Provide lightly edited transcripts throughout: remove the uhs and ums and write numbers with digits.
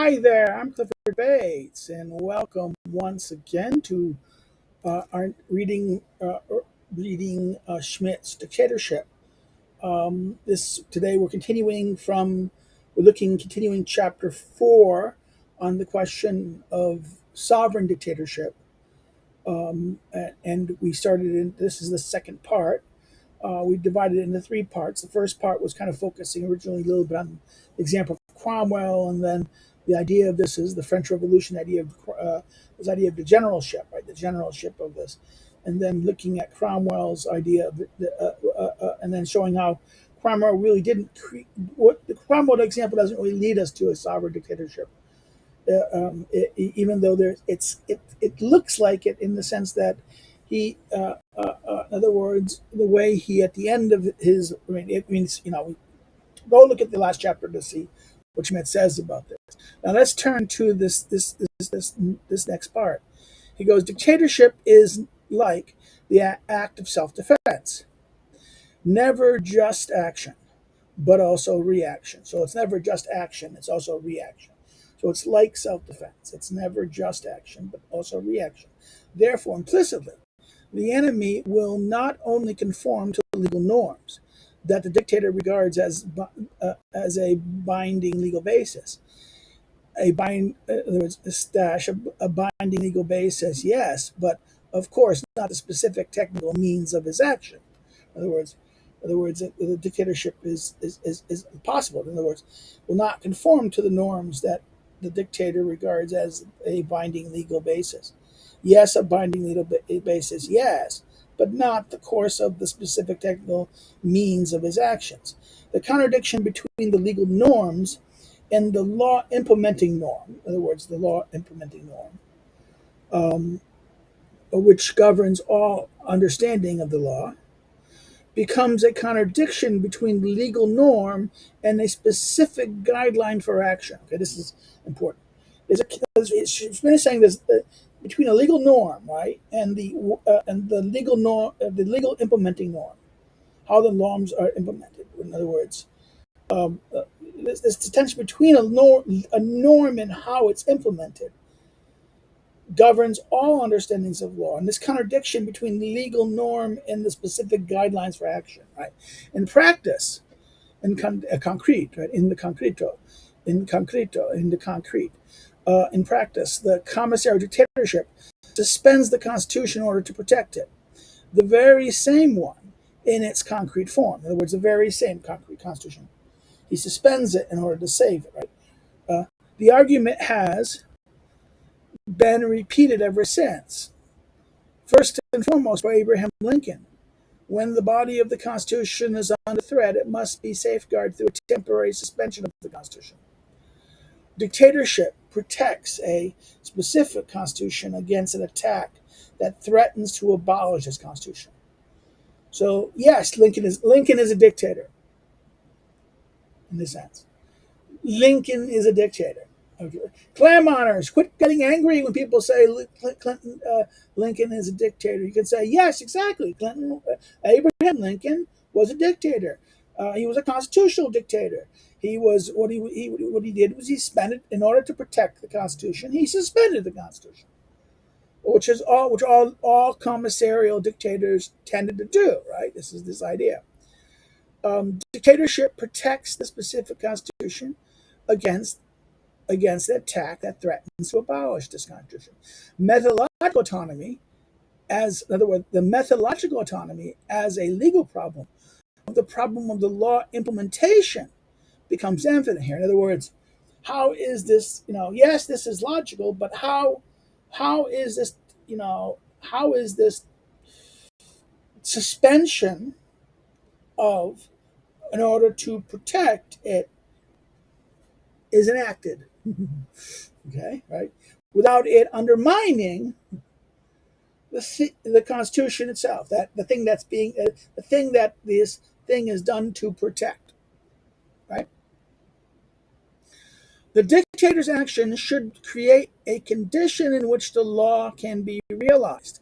Hi there, I'm Clifford Bates, and welcome once again to our reading Schmitt's Dictatorship. This today we're continuing chapter 4 on the question of sovereign dictatorship, and we started in. This is the second part. We divided it into three parts. The first part was kind of focusing originally a little bit on the example of Cromwell, and then the idea of this is the French Revolution idea of this idea of the generalship, right? The generalship of this, and then looking at Cromwell's idea of and then showing how Cromwell really didn't what the Cromwell example doesn't really lead us to a sovereign dictatorship. Even though it looks like it in the sense that he, in other words, the way he at the end of his, I mean, it means go look at the last chapter to see what Schmitt says about this. Now let's turn to this next part. He goes, dictatorship is like the act of self-defense, never just action, but also reaction. So it's never just action; it's also reaction. So it's like self-defense. It's never just action, but also reaction. Therefore, implicitly, the enemy will not only conform to legal norms that the dictator regards as a binding legal basis. In other words, a binding legal basis, yes, but of course not the specific technical means of his action. In other words, the dictatorship is possible. In other words, will not conform to the norms that the dictator regards as a binding legal basis. Yes, a binding legal basis, yes, but not the course of the specific technical means of his actions. The contradiction between the legal norms and the law implementing norm, in other words, the law implementing norm, which governs all understanding of the law, becomes a contradiction between the legal norm and a specific guideline for action. Okay, this is important. It's been saying this between a legal norm, right, and the legal norm, the legal implementing norm, how the norms are implemented. In other words, this tension between a norm and how it's implemented governs all understandings of law, and this contradiction between the legal norm and the specific guidelines for action, right? In practice, concrete, right? In practice, the commissary dictatorship suspends the Constitution in order to protect it, the very same one in its concrete form. In other words, the very same concrete Constitution. He suspends it in order to save it, right? The argument has been repeated ever since. First and foremost by Abraham Lincoln. When the body of the Constitution is under threat, it must be safeguarded through a temporary suspension of the Constitution. Dictatorship protects a specific Constitution against an attack that threatens to abolish this Constitution. So yes, Lincoln is a dictator in this sense. Lincoln is a dictator. Okay. Clamorers, quit getting angry when people say Lincoln is a dictator. You can say, yes, exactly. Abraham Lincoln was a dictator. He was a constitutional dictator. He was what he did was he suspended in order to protect the Constitution. He suspended the Constitution, which all commissarial dictators tended to do. Right? This is this idea. Dictatorship protects the specific Constitution against the attack that threatens to abolish this Constitution. Methodological autonomy, in other words, the methodological autonomy as a legal problem, the problem of the law implementation becomes infinite here. In other words, how is this, yes, this is logical, but how is this, how is this suspension of, in order to protect it, is enacted? Okay, right? Without it undermining the Constitution itself, that the thing that this thing is done to protect, right? The dictator's action should create a condition in which the law can be realized,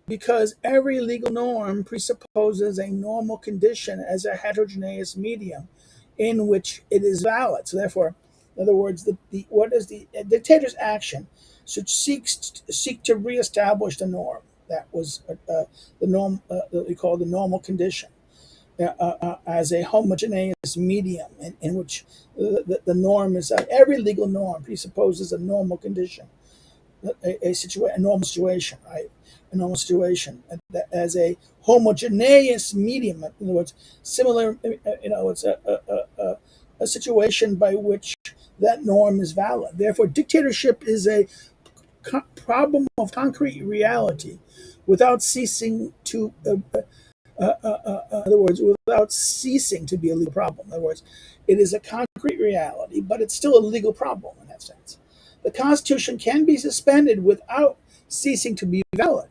because every legal norm presupposes a normal condition as a heterogeneous medium in which it is valid. So therefore, In other words, what is the dictator's action should seek to reestablish the norm. That was the norm that we call the normal condition, as a homogeneous medium in which the norm is every legal norm presupposes a normal condition, a normal situation, right? A normal situation as a homogeneous medium. In other words, similar. It's a situation by which that norm is valid. Therefore, dictatorship is a problem of concrete reality, without ceasing to. In other words, without ceasing to be a legal problem. In other words, it is a concrete reality, but it's still a legal problem in that sense. The Constitution can be suspended without ceasing to be valid,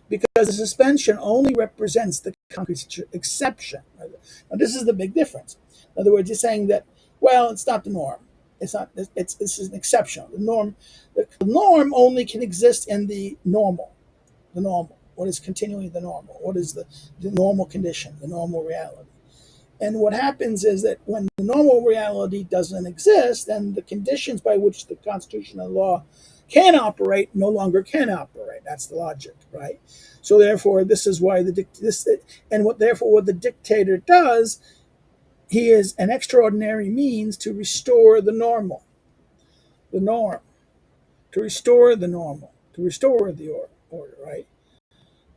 because the suspension only represents the concrete exception. Now, this is the big difference. In other words, you're saying that, well, it's not the norm. It's not. It's an exception. The norm only can exist in the normal. The normal. What is continuing the normal? What is the normal condition, the normal reality? And what happens is that when the normal reality doesn't exist, then the conditions by which the Constitution and law can operate no longer can operate. That's the logic, right? So therefore, this is why what the dictator does, he is an extraordinary means to restore the normal, the norm, to restore the normal, to restore the order, right?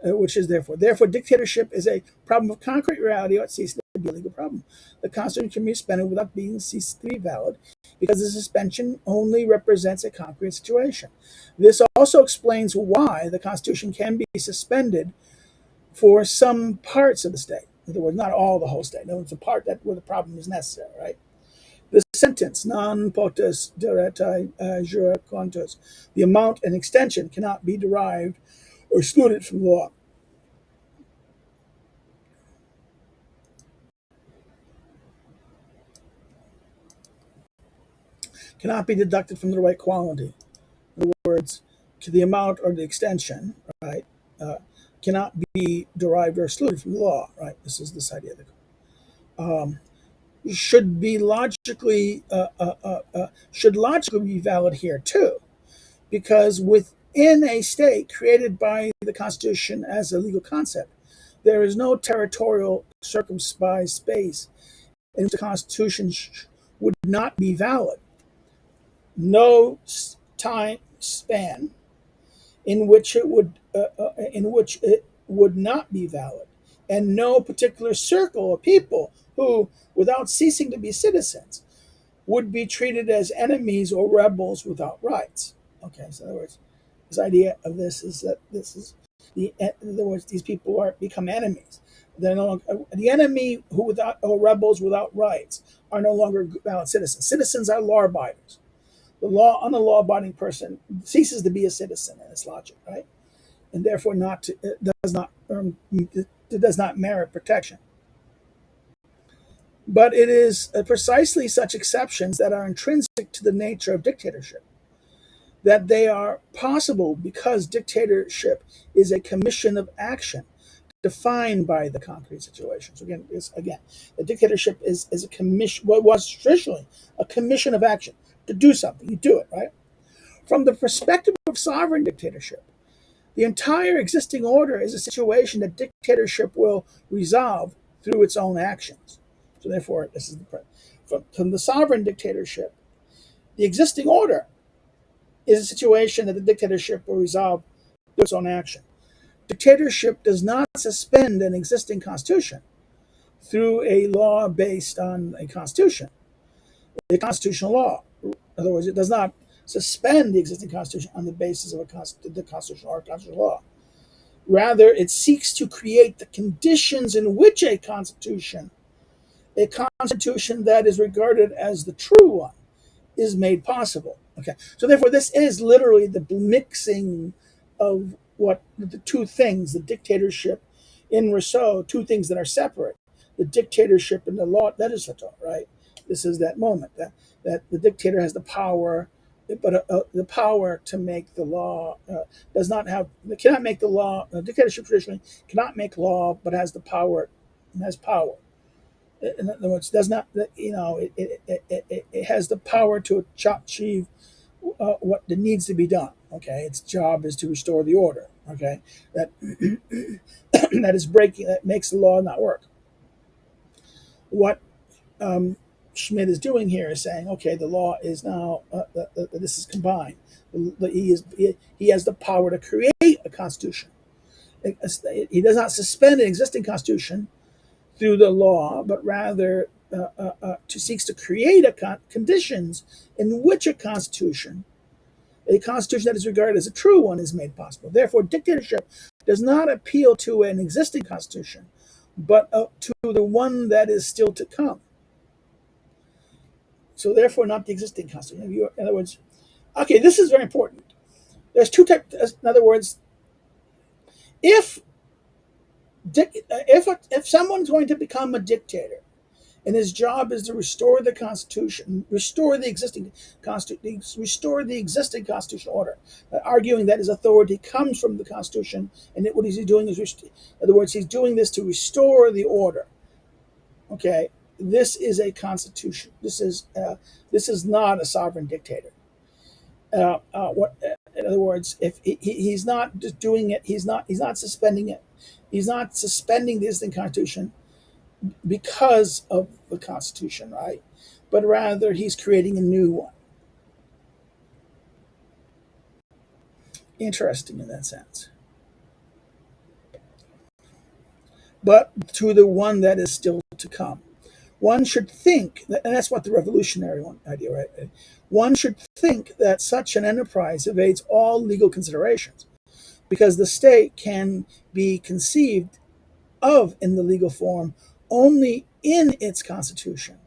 Which is therefore dictatorship is a problem of concrete reality ought cease to be a legal problem. The Constitution can be suspended without being ceased to be valid, because the suspension only represents a concrete situation. This also explains why the Constitution can be suspended for some parts of the state. In other words, not all the whole state. No, it's a part where the problem is necessary, right? The sentence, non potus diretae jura quantus, the amount and extension cannot be derived or excluded from law. Cannot be deducted from the right quality. In other words, the amount or the extension, right, cannot be derived or excluded from the law, right? This is this idea. Um, should be logically should logically be valid here too, because within a state created by the Constitution as a legal concept, there is no territorial circumscribed space in which the Constitution would not be valid. No time span in which it would not be valid, and no particular circle of people who, without ceasing to be citizens, would be treated as enemies or rebels without rights. Okay, so in other words, this idea of this is that this is in other words, these people are become enemies. They're no longer the enemy who without or rebels without rights are no longer valid citizens. Citizens are law abiders. The law on a law-abiding person ceases to be a citizen in its logic, right? And therefore, it does not merit protection. But it is precisely such exceptions that are intrinsic to the nature of dictatorship, that they are possible because dictatorship is a commission of action defined by the concrete situation. So again, the dictatorship is a commission. What was traditionally a commission of action to do something. You do it, right? From the perspective of sovereign dictatorship, the entire existing order is a situation that dictatorship will resolve through its own actions. So therefore, this is from the sovereign dictatorship, the existing order is a situation that the dictatorship will resolve through its own action. Dictatorship does not suspend an existing constitution through a law based on a constitution, a constitutional law. In other words, it does not suspend the existing constitution on the basis of the constitutional or constitutional law. Rather, it seeks to create the conditions in which a constitution that is regarded as the true one, is made possible. Okay, so therefore, this is literally the mixing of what the two things, the dictatorship in Rousseau, two things that are separate, the dictatorship and the law legislator, right? This is that moment that the dictator has the power, but the power to make the law cannot make the law. Dictatorship traditionally cannot make law, but has the power, and has power. In other words, does not, it has the power to achieve what needs to be done. Okay, its job is to restore the order. Okay, that that is breaking, that makes the law not work. What Schmitt is doing here is saying, okay, the law is now this is combined. He has the power to create a constitution. He does not suspend an existing constitution through the law, but rather seeks to create conditions in which a constitution that is regarded as a true one, is made possible. Therefore, dictatorship does not appeal to an existing constitution, but to the one that is still to come. So, therefore, not the existing constitution. In other words, okay, this is very important. There's two types. In other words, if if someone's going to become a dictator, and his job is to restore the constitution, restore the existing constitutional order, arguing that his authority comes from the constitution, and that what he's doing is, in other words, he's doing this to restore the order. Okay, this is a constitution. This is not a sovereign dictator. In other words, if he's not just doing it, he's not suspending it. He's not suspending the existing constitution because of the Constitution, right? But rather, he's creating a new one. Interesting in that sense. But to the one that is still to come. One should think, and that's what the revolutionary idea, right? One should think that such an enterprise evades all legal considerations, because the state can be conceived of in the legal form only in its constitution,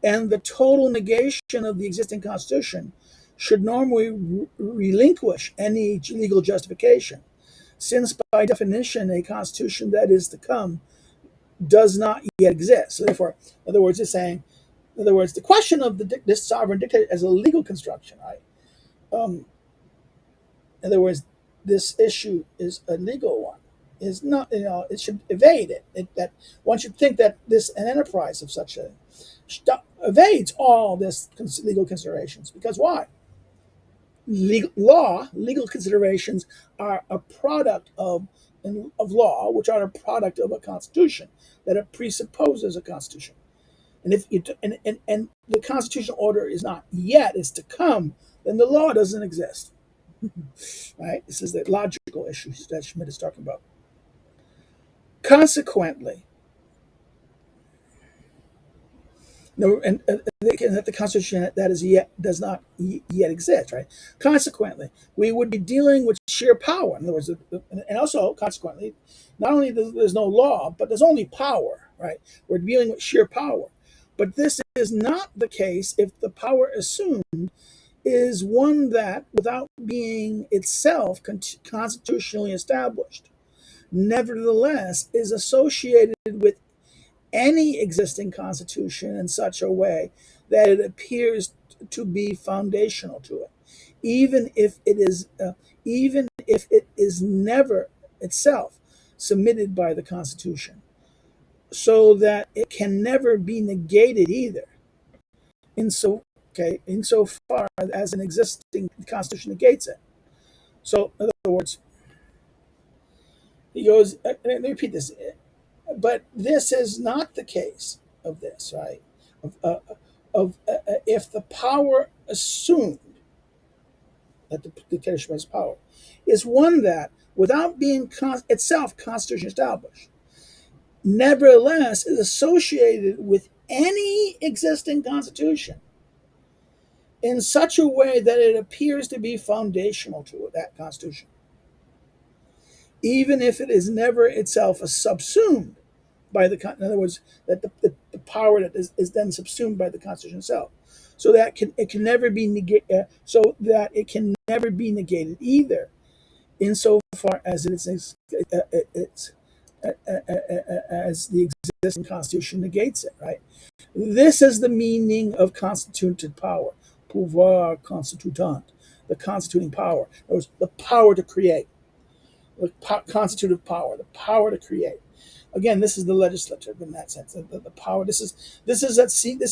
and the total negation of the existing constitution should normally relinquish any legal justification, since by definition a constitution that is to come does not yet exist. So therefore, in other words, it's saying, in other words, the question of this sovereign dictator as a legal construction, right? In other words, this issue is a legal one. Is not, it should evade it. That one should think that an enterprise of such a evades all this legal considerations, because why? Legal considerations are a product of law, which are a product of a constitution that it presupposes a constitution. And if you and the constitutional order is not yet, it's to come, then the law doesn't exist. Right? This is the logical issue that Schmitt is talking about. Consequently, no, and that the constitution that is yet does not yet exist, right? Consequently, we would be dealing with sheer power. In other words, and also consequently, not only there's no law, but there's only power, right? We're dealing with sheer power. But this is not the case if the power assumed is one that, without being itself constitutionally established, nevertheless is associated with any existing constitution in such a way that it appears to be foundational to it, even if it is never itself submitted by the Constitution, so that it can never be negated either. Insofar as an existing constitution negates it. So, in other words, he goes. Let me repeat this. But this is not the case of this, right? If the power assumed that the dictatorship has power is one that, without being itself constitution established, nevertheless is associated with any existing constitution in such a way that it appears to be foundational to that constitution, even if it is never itself subsumed by in other words, that the power that is then subsumed by the Constitution itself, so that it can never be negated either, insofar as as the existing Constitution negates it. Right. This is the meaning of constituted power, pouvoir constitutant, the constituting power. In other words, the power to create, the constitutive power, the power to create. Again, this is the legislative in that sense. The power. This is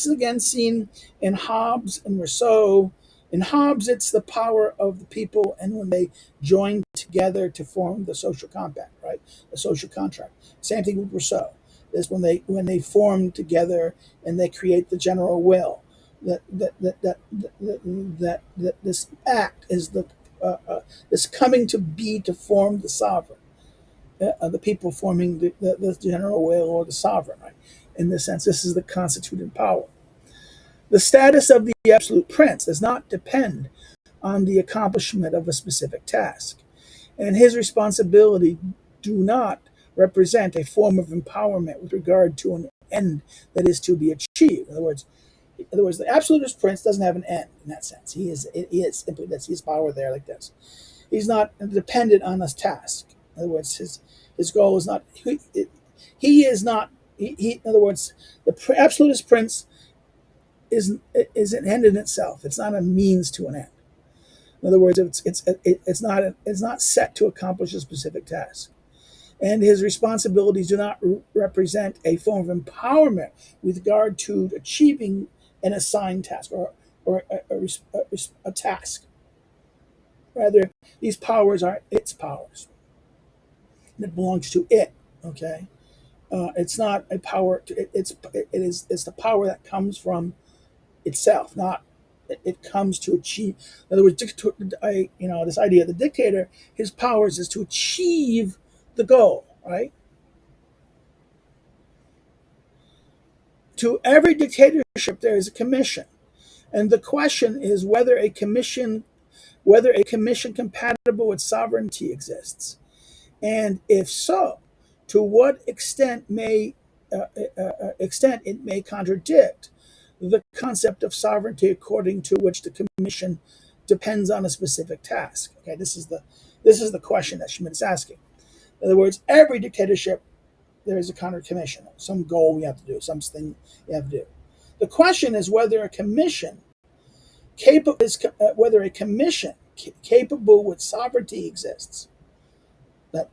again seen in Hobbes and Rousseau. In Hobbes, it's the power of the people, and when they join together to form the social compact, right? The social contract. Same thing with Rousseau. Is when they form together and they create the general will. That this act is this coming to be to form the sovereign, the people forming the general will or the sovereign, right? In this sense, this is the constituted power. The status of the absolute prince does not depend on the accomplishment of a specific task, and his responsibility do not represent a form of empowerment with regard to an end that is to be achieved. In other words, the absolutist prince doesn't have an end in that sense. He is simply this. He's power there like this. He's not dependent on a task. In other words, his goal is not. He is not. In other words, the absolutist prince is an end in itself. It's not a means to an end. In other words, it's not set to accomplish a specific task, and his responsibilities do not represent a form of empowerment with regard to achieving an assigned task or a task. Rather, these powers are its powers. It belongs to it. Okay, it's not a power. It's the power that comes from itself, not it comes to achieve. In other words, this idea of the dictator, his powers is to achieve the goal, right? To every dictatorship, there is a commission, and the question is whether a commission compatible with sovereignty exists, and if so, to what extent it may contradict the concept of sovereignty according to which the commission depends on a specific task. Okay, this is the question that Schmitt is asking. In other words, every dictatorship there is a counter commission, some goal you have to do, something you have to do. The question is whether a commission capable with sovereignty exists. That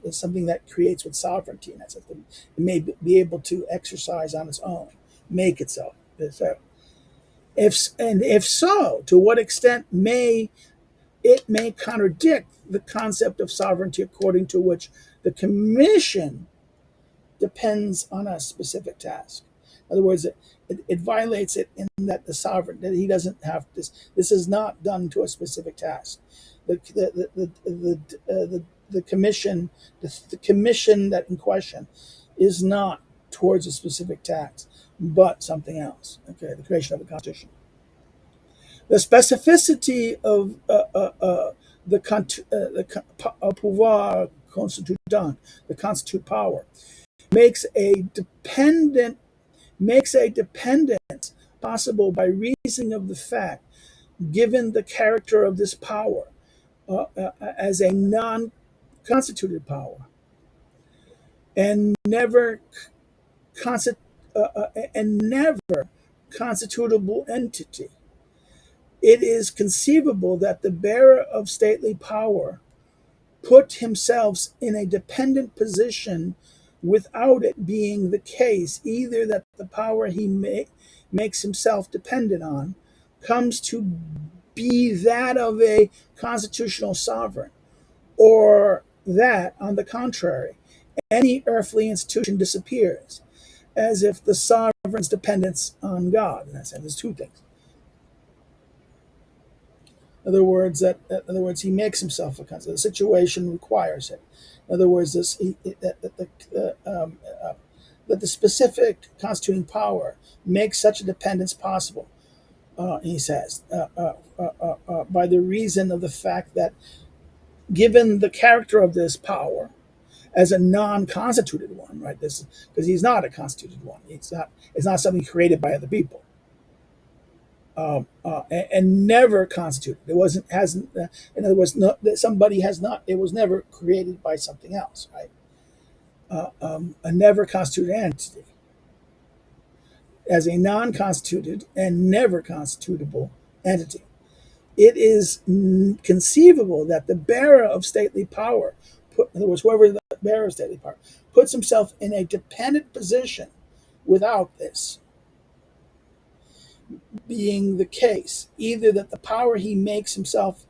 is something that creates with sovereignty, and that's something it may be able to exercise on its own, make itself. So, if so, to what extent may contradict the concept of sovereignty according to which the commission depends on a specific task. In other words, it violates it in that the sovereign that he doesn't have this. This is not done to a specific task. The commission, the commission that in question, is not towards a specific task, but something else. Okay, the creation of a constitution. The specificity of pouvoir constituant, the constitute power, makes a dependence possible by reason of the fact, given the character of this power as a non-constituted power and never constitutable entity. It is conceivable that the bearer of stately power put himself in a dependent position without it being the case either that the power he makes himself dependent on comes to be that of a constitutional sovereign, or that, on the contrary, any earthly institution disappears, as if the sovereign's dependence on God. And that's there's two things. In other words, he makes himself a constitution. The situation requires it. In other words, that the specific constituting power makes such a dependence possible. He says, by the reason of the fact that, given the character of this power as a non-constituted one, right? This because he's not a constituted one. It's not something created by other people. And never constituted. It wasn't hasn't. In other words, somebody has not. It was never created by something else, right? A never constituted entity, as a non-constituted and never constitutable entity. It is conceivable that the bearer of stately power in other words, whoever the bearers daily power puts himself in a dependent position without this being the case, either that the power he makes himself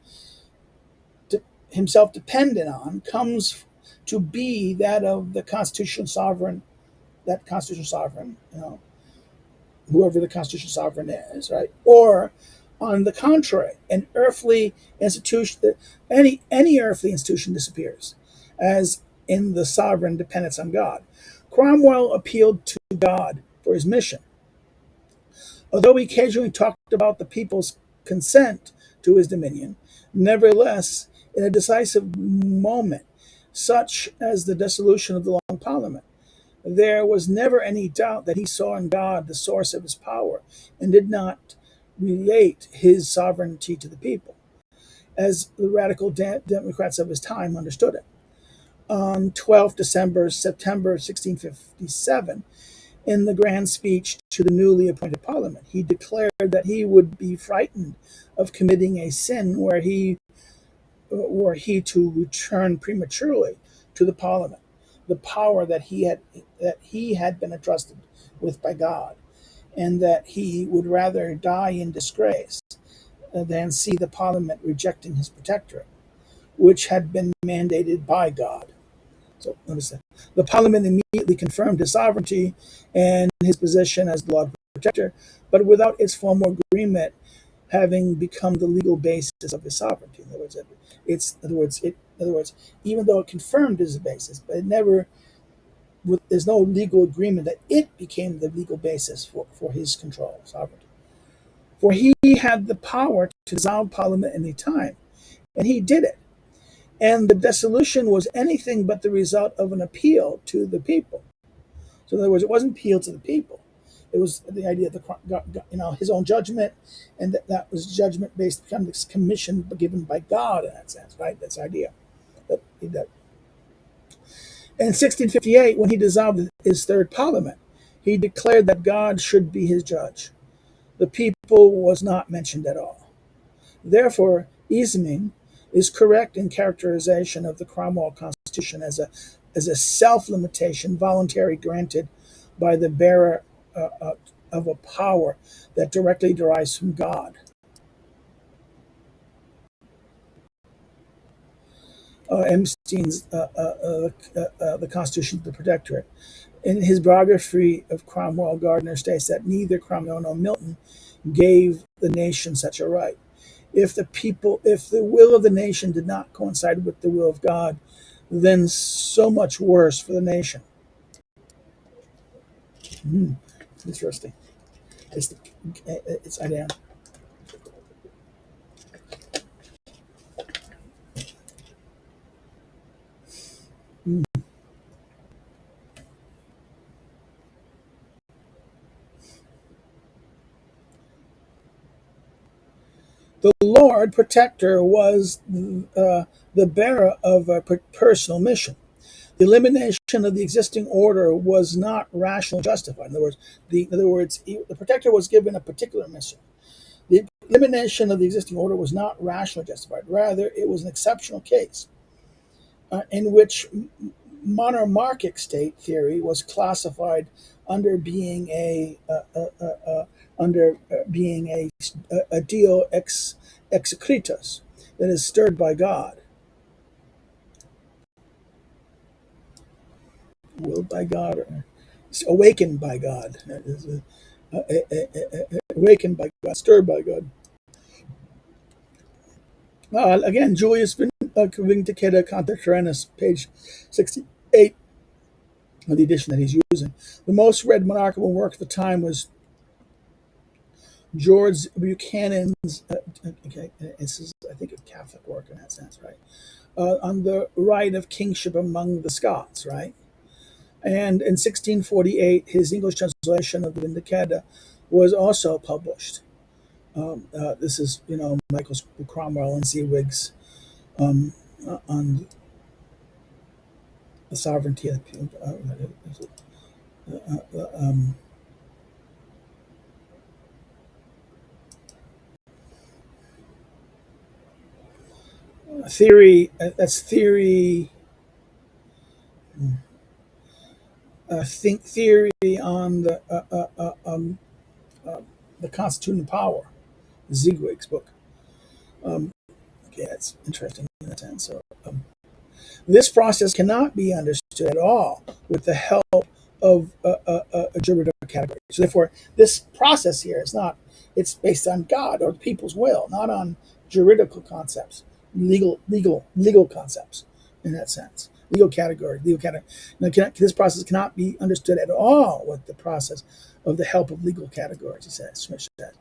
dependent on comes to be that of the constitutional sovereign, that constitutional sovereign, whoever the constitutional sovereign is, right? Or on the contrary, an earthly institution, any earthly institution disappears, as in the sovereign dependence on God. Cromwell appealed to God for his mission. Although he occasionally talked about the people's consent to his dominion, nevertheless, in a decisive moment, such as the dissolution of the Long Parliament, there was never any doubt that he saw in God the source of his power and did not relate his sovereignty to the people, as the radical Democrats of his time understood it. On 12th September 1657, in the grand speech to the newly appointed Parliament, he declared that he would be frightened of committing a sin were he to return prematurely to the Parliament, the power that he had been entrusted with by God, and that he would rather die in disgrace than see the Parliament rejecting his protectorate, which had been mandated by God. So notice that the Parliament immediately confirmed his sovereignty and his position as the Lord Protector, but without its formal agreement having become the legal basis of his sovereignty. In other words, even though it confirmed his basis, but it never, there's no legal agreement that it became the legal basis for his control, sovereignty. For he had the power to dissolve Parliament any time, and he did it. And the dissolution was anything but the result of an appeal to the people. So in other words, it wasn't appeal to the people. It was the idea of his own judgment, and that was judgment based on this commission given by God in that sense, right? That's the idea. That. In 1658, when he dissolved his third parliament, he declared that God should be his judge. The people was not mentioned at all. Therefore, Isming is correct in characterization of the Cromwell Constitution as a self-limitation, voluntary granted by the bearer of a power that directly derives from God. Epstein's The Constitution of the Protectorate. In his biography of Cromwell, Gardner states that neither Cromwell nor Milton gave the nation such a right. If the will of the nation did not coincide with the will of God, then so much worse for the nation. Interesting. It's idea. The Lord Protector was the bearer of a personal mission. The elimination of the existing order was not rationally justified. In other words, the Protector was given a particular mission. The elimination of the existing order was not rationally justified. Rather, it was an exceptional case in which monarchic state theory was classified under being a deo ex execritus, that is stirred by God, willed by God, or awakened by God. Awakened by God, stirred by God. Again, Julius Vindicator Contemporaneous, page 68 of the edition that he's using. The most read monarchical work of the time was George Buchanan's, this is, I think, a Catholic work in that sense, right? On the right of kingship among the Scots, right? And in 1648, his English translation of the Vindicata was also published. This is, Michael Cromwell and Zeewig's on the sovereignty of the theory. That's theory. think theory on the constituting power, Ziegwig's book. Okay, that's interesting in that sense. So, this process cannot be understood at all with the help of a juridical category. So therefore, this process here is not, it's based on God or the people's will, not on juridical concepts, legal concepts in that sense. Legal category, legal category. Now, this process cannot be understood at all with the process of the help of legal categories, he says, Schmitt says.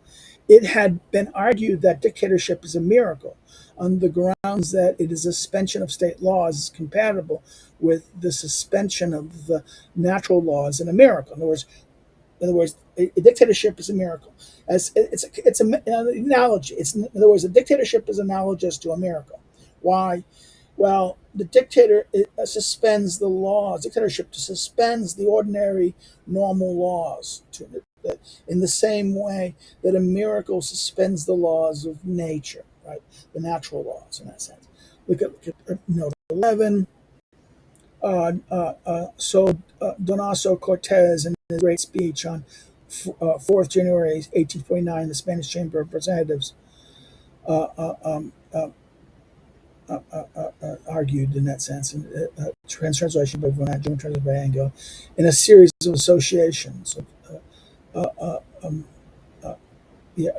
It had been argued that dictatorship is a miracle on the grounds that it is a suspension of state laws is compatible with the suspension of the natural laws in a miracle. In other words, a dictatorship is a miracle. As it's an analogy. In other words, a dictatorship is analogous to a miracle. Why? Well, the dictator suspends the laws. Dictatorship suspends the ordinary, normal laws in the same way that a miracle suspends the laws of nature, right? The natural laws in that sense. Look at note 11. Donaso Cortez, in his great speech on 4th January 1849, the Spanish Chamber of Representatives, argued in that sense, in translation by Von German translation by Angel, in a series of associations of yeah,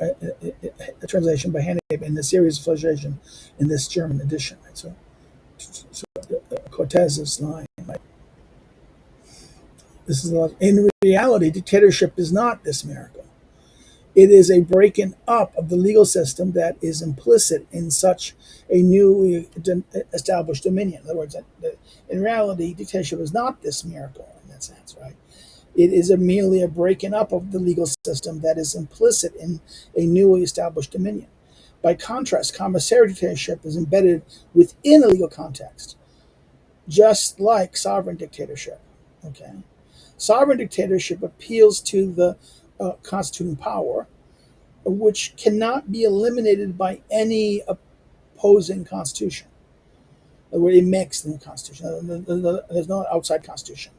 a translation by Hannibal in the series of association in this German edition. Right? So Cortez's line, right? This is in reality, dictatorship is not this miracle. It is a breaking up of the legal system that is implicit in such a newly established dominion. In other words, in reality, dictatorship is not this miracle in that sense, right? It is merely a breaking up of the legal system that is implicit in a newly established dominion. By contrast, commissary dictatorship is embedded within a legal context, just like sovereign dictatorship. Okay, sovereign dictatorship appeals to the constituting power, which cannot be eliminated by any opposing constitution. It makes the constitution. There's no outside constitution.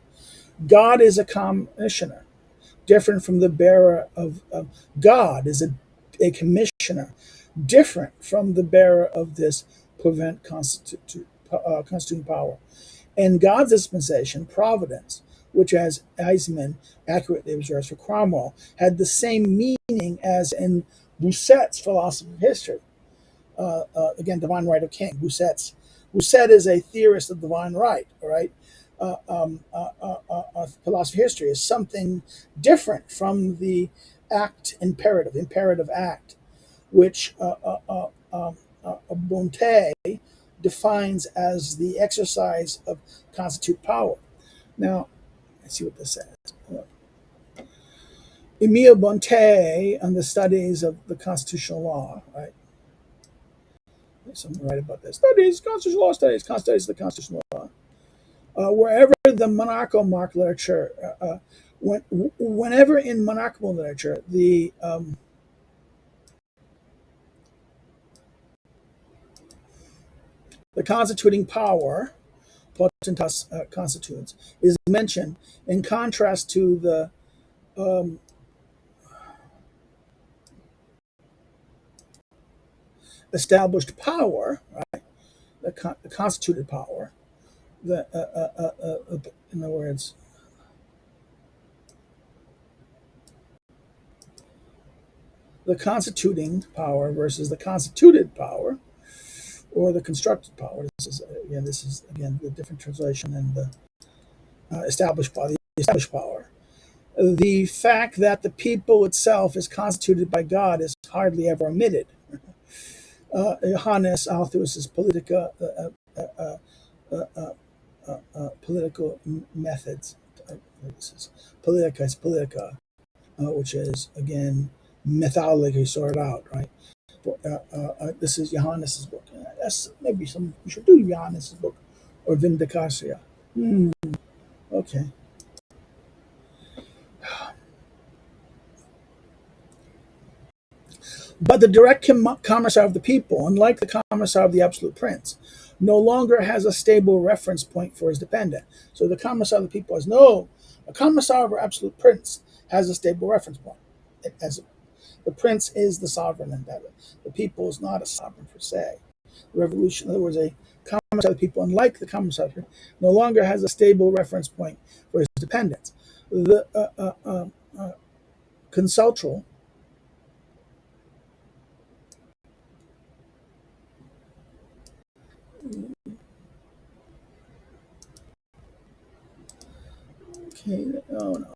God is a commissioner, different from the bearer of God is a commissioner, different from the bearer of this constituting power. And God's dispensation, providence, which, as Eisman accurately observes for Cromwell, had the same meaning as in Bousset's philosophy of history. Again, divine right of king. Bousset is a theorist of divine right. All right, philosophy of history is something different from the imperative act, which Bonte defines as the exercise of constitute power. Now, let's see what this says. Emile Bonte on the studies of the constitutional law, right? There's something right about this. Studies, constitutional law studies, studies of the constitutional law. Wherever the monarchical mark literature, whenever in monarchical literature, the constituting power, potestas constituens, is mentioned in contrast to the established power, right? The constituted power. In other words, the constituting power versus the constituted power, or the constructed power. This is again the different translation and the established power. The established power. The fact that the people itself is constituted by God is hardly ever omitted. Johannes Althuis's political methods. This is politica, which is again methodically sorted out, right? This is Johannes's book. That's maybe we should do Johannes's book or Vindicatio. Okay. But the direct commissar of the people, unlike the commissar of the absolute prince, no longer has a stable reference point for his dependent. So the commissar of the people has no, a commissar or absolute prince has a stable reference point. It has, the prince is the sovereign and the people is not a sovereign per se. The revolution, in other words, a commissar of the people, unlike the commissar, no longer has a stable reference point for his dependents. The consultural, okay, oh no,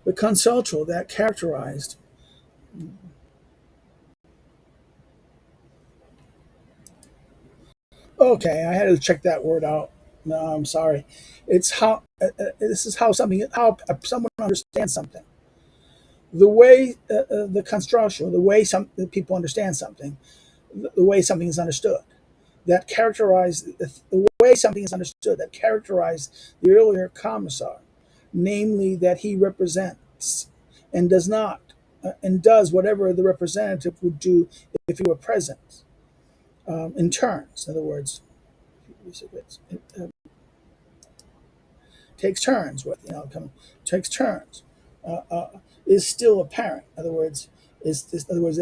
the consultural that characterized. Okay, I had to check that word out. No, I'm sorry. It's how this is how something how someone understands something. The way the construction, the way some the people understand something, the way something is understood, that characterize the way something is understood that characterized the earlier commissar, namely that he represents and does not and does whatever the representative would do if he were present. In turns, in other words, takes turns with, takes turns, is still apparent. In other words, in other words,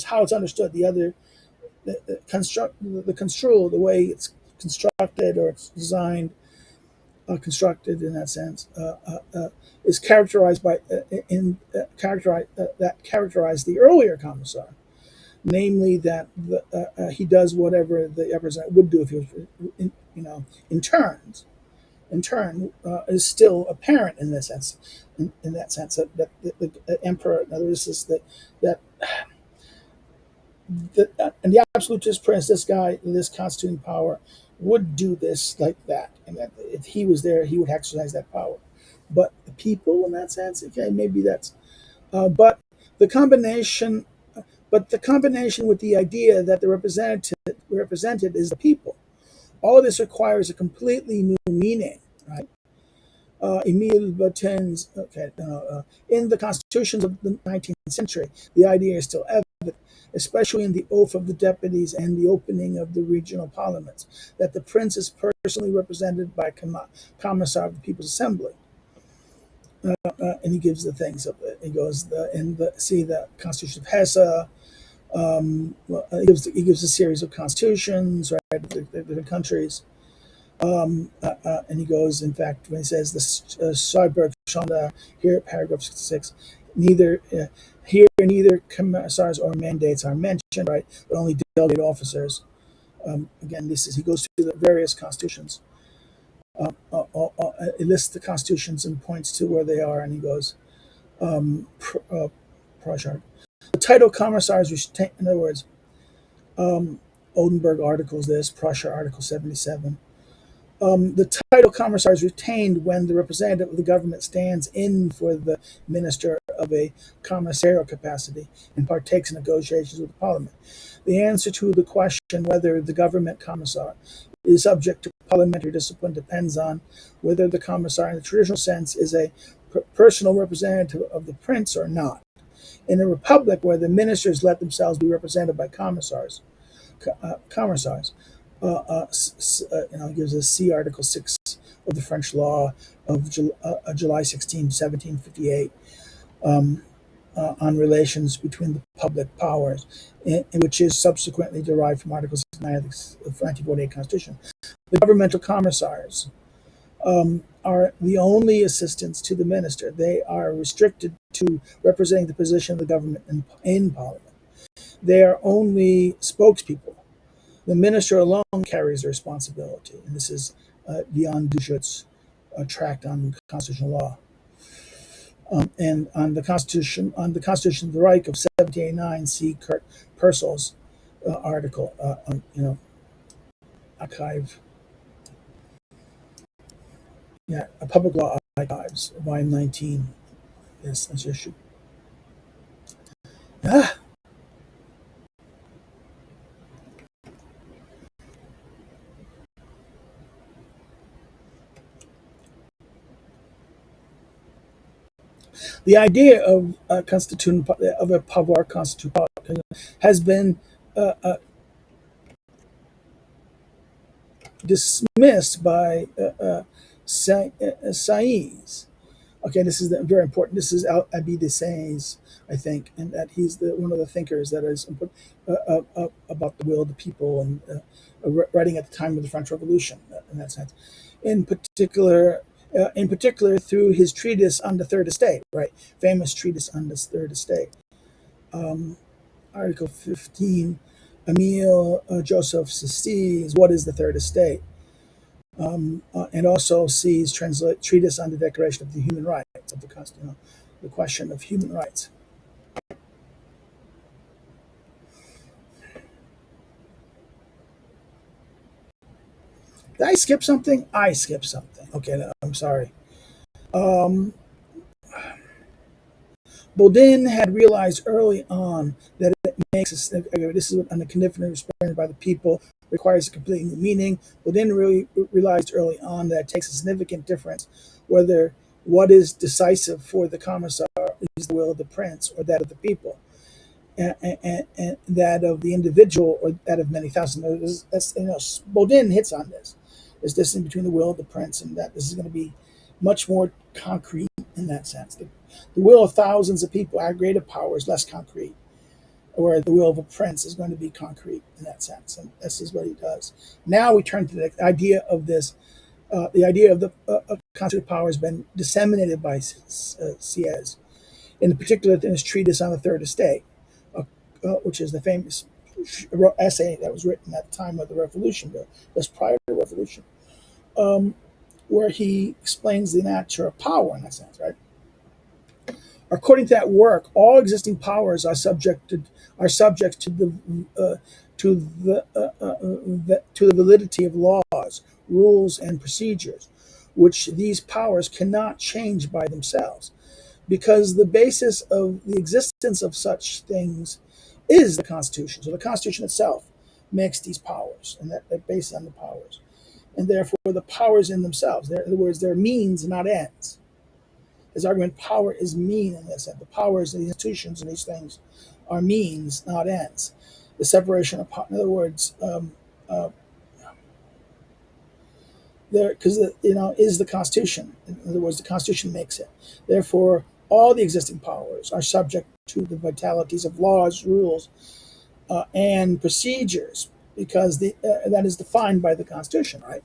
how it's understood. The other, the construal, the way it's constructed or it's designed, constructed in that sense, is characterized by that characterized the earlier commissar, namely that he does whatever the representative would do if he was, in turns in turn is still apparent in this sense, in that sense that the emperor, in other words, is that and the absolutist prince, this guy, this constituting power, would do this like that, and that if he was there, he would exercise that power. But the people, in that sense, okay, maybe that's, but the combination, but the combination with the idea that the represented is the people. All of this requires a completely new meaning, right? Emile Baton's, in the constitutions of the 19th century, the idea is still evident, especially in the oath of the deputies and the opening of the regional parliaments, that the prince is personally represented by commissar of the People's Assembly. And he gives the things of it. He goes the Constitution of Hesse. He gives a series of constitutions, right, of the different countries. And he goes, in fact, when he says the Seiberg Schonda here, paragraph 66, neither here neither commissars or mandates are mentioned, right, but only delegated officers. Again, this is he goes through the various constitutions. He lists the constitutions and points to where they are, and he goes, Prussia. The title commissars, in other words, Oldenburg articles this, Prussia article 77. The title commissar is retained when the representative of the government stands in for the minister of a commissarial capacity and partakes in negotiations with the parliament. The answer to the question whether the government commissar is subject to parliamentary discipline depends on whether the commissar in the traditional sense is a personal representative of the prince or not. In a republic where the ministers let themselves be represented by commissars, gives us C Article 6 of the French law of July 16, 1758, on relations between the public powers, which is subsequently derived from Article 69 of the 1948 Constitution. The governmental commissars are the only assistants to the minister. They are restricted to representing the position of the government in Parliament. They are only spokespeople. The minister alone carries the responsibility, and this is Leon Duchot's tract on constitutional law. And on the Constitution of the Reich of 1789, see Kurt Purcell's article, archive, a public law archives, volume 19. Yes, that's issue. Ah, the idea of constituting of a pouvoir constitutional has been uh, uh, dismissed by Saiz. Okay, this is very important. This is Abi de Sainz, I think, and that he's one of the thinkers that is about the will of the people and writing at the time of the French Revolution in that sense. In particular, through his treatise on the Third Estate, right? Famous treatise on the Third Estate. Um, Article 15, Emile Joseph Sesti's What is the Third Estate? And also sees treatise on the Declaration of the Human Rights of the question of human rights. Did I skip something? I skipped something. Okay, I'm sorry. Um, Baudin had realized early on that it makes this is what on the condition explained by the people requires a completely new meaning. Baudin really realized early on that it takes a significant difference whether what is decisive for the commissar is the will of the prince or that of the people, and that of the individual or that of many thousands. That's, Baudin hits on this. There's this in between the will of the prince and that this is going to be much more concrete in that sense. The will of thousands of people, aggregated power, is less concrete, where the will of a prince is going to be concrete in that sense. And this is what he does. Now we turn to the idea of this. The idea of the constitutive power has been disseminated by Sieyès, in particular in his treatise on the Third Estate, which is the famous essay that was written at the time of the Revolution, just prior to the Revolution, where he explains the nature of power in that sense, right? According to that work, all existing powers are subject to the validity of laws, rules, and procedures, which these powers cannot change by themselves, because the basis of the existence of such things is the Constitution. So the Constitution itself makes these powers, and that they're based on the powers, and therefore the powers in themselves. In other words, they're means, not ends. His argument, power is mean in this sense. The powers of the institutions and these things are means, not ends. The separation of power, in other words, there because is the Constitution. In other words, the Constitution makes it. Therefore, all the existing powers are subject to the vitalities of laws, rules, and procedures, because that is defined by the Constitution, right?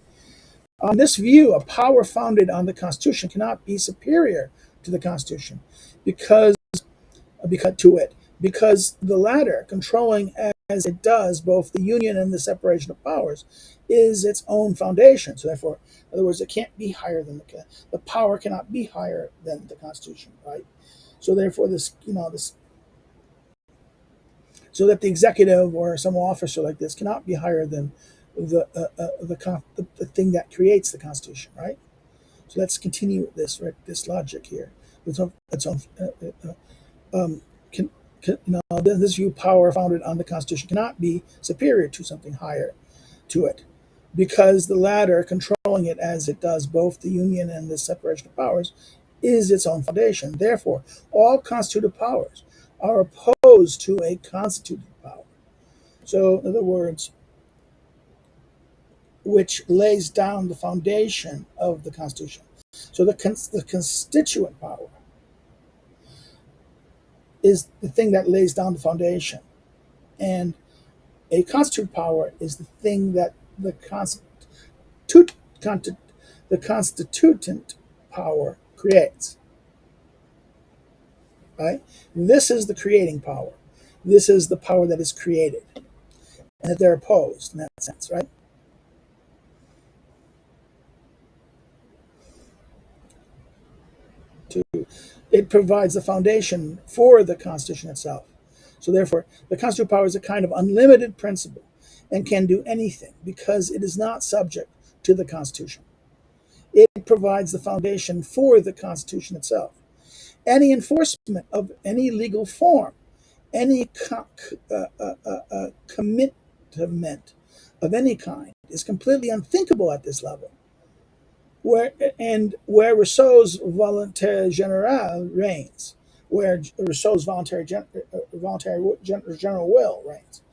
On this view, a power founded on the Constitution cannot be superior to the Constitution, because because the latter, controlling as it does both the union and the separation of powers, is its own foundation. So therefore, in other words, it can't be higher than the power cannot be higher than the Constitution, right? So therefore, this so that the executive or some officer like this cannot be higher than the thing that creates the Constitution, right? So let's continue this logic here. Its own, um, can, this view power founded on the Constitution cannot be superior to something higher to it, because the latter, controlling it as it does both the union and the separation of powers, is its own foundation. Therefore, all constitutive powers are opposed to a constituted power. So, in other words, which lays down the foundation of the Constitution. So, the constituent power is the thing that lays down the foundation, and a constitutive power is the thing that the constituent power creates. Right? This is the creating power. This is the power that is created, and that they're opposed in that sense, right? To It provides the foundation for the Constitution itself. So therefore, the constitutional power is a kind of unlimited principle and can do anything because it is not subject to the Constitution. It provides the foundation for the Constitution itself. Any enforcement of any legal form, any commitment of any kind is completely unthinkable at this level. Where Rousseau's volontaire générale reigns, where Rousseau's general will reigns,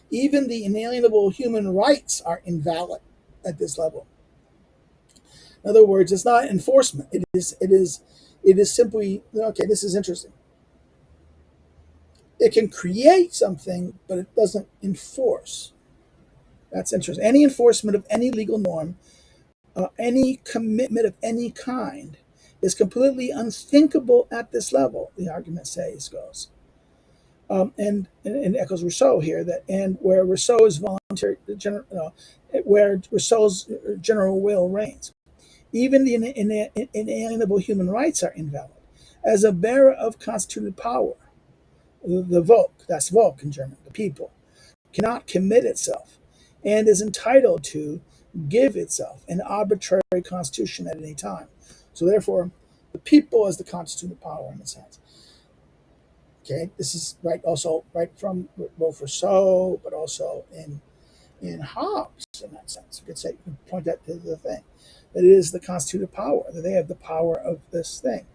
even the inalienable human rights are invalid. at this level. In other words, it's not enforcement. It is simply okay. This is interesting. It can create something, but it doesn't enforce. That's interesting. Any enforcement of any legal norm, any commitment of any kind, is completely unthinkable at this level. The argument goes, and echoes Rousseau here that and where Rousseau's voluntary where Rousseau's general will reigns. Even the inalienable human rights are invalid. As a bearer of constituted power, the Volk, that's Volk in German, the people, cannot commit itself and is entitled to give itself an arbitrary constitution at any time. So therefore, the people is the constituted power in a sense. Okay, this is also right from both Rousseau, but also in Hobbes in that sense. You could point that to the thing. That it is the constituted power, that they have the power of this thing.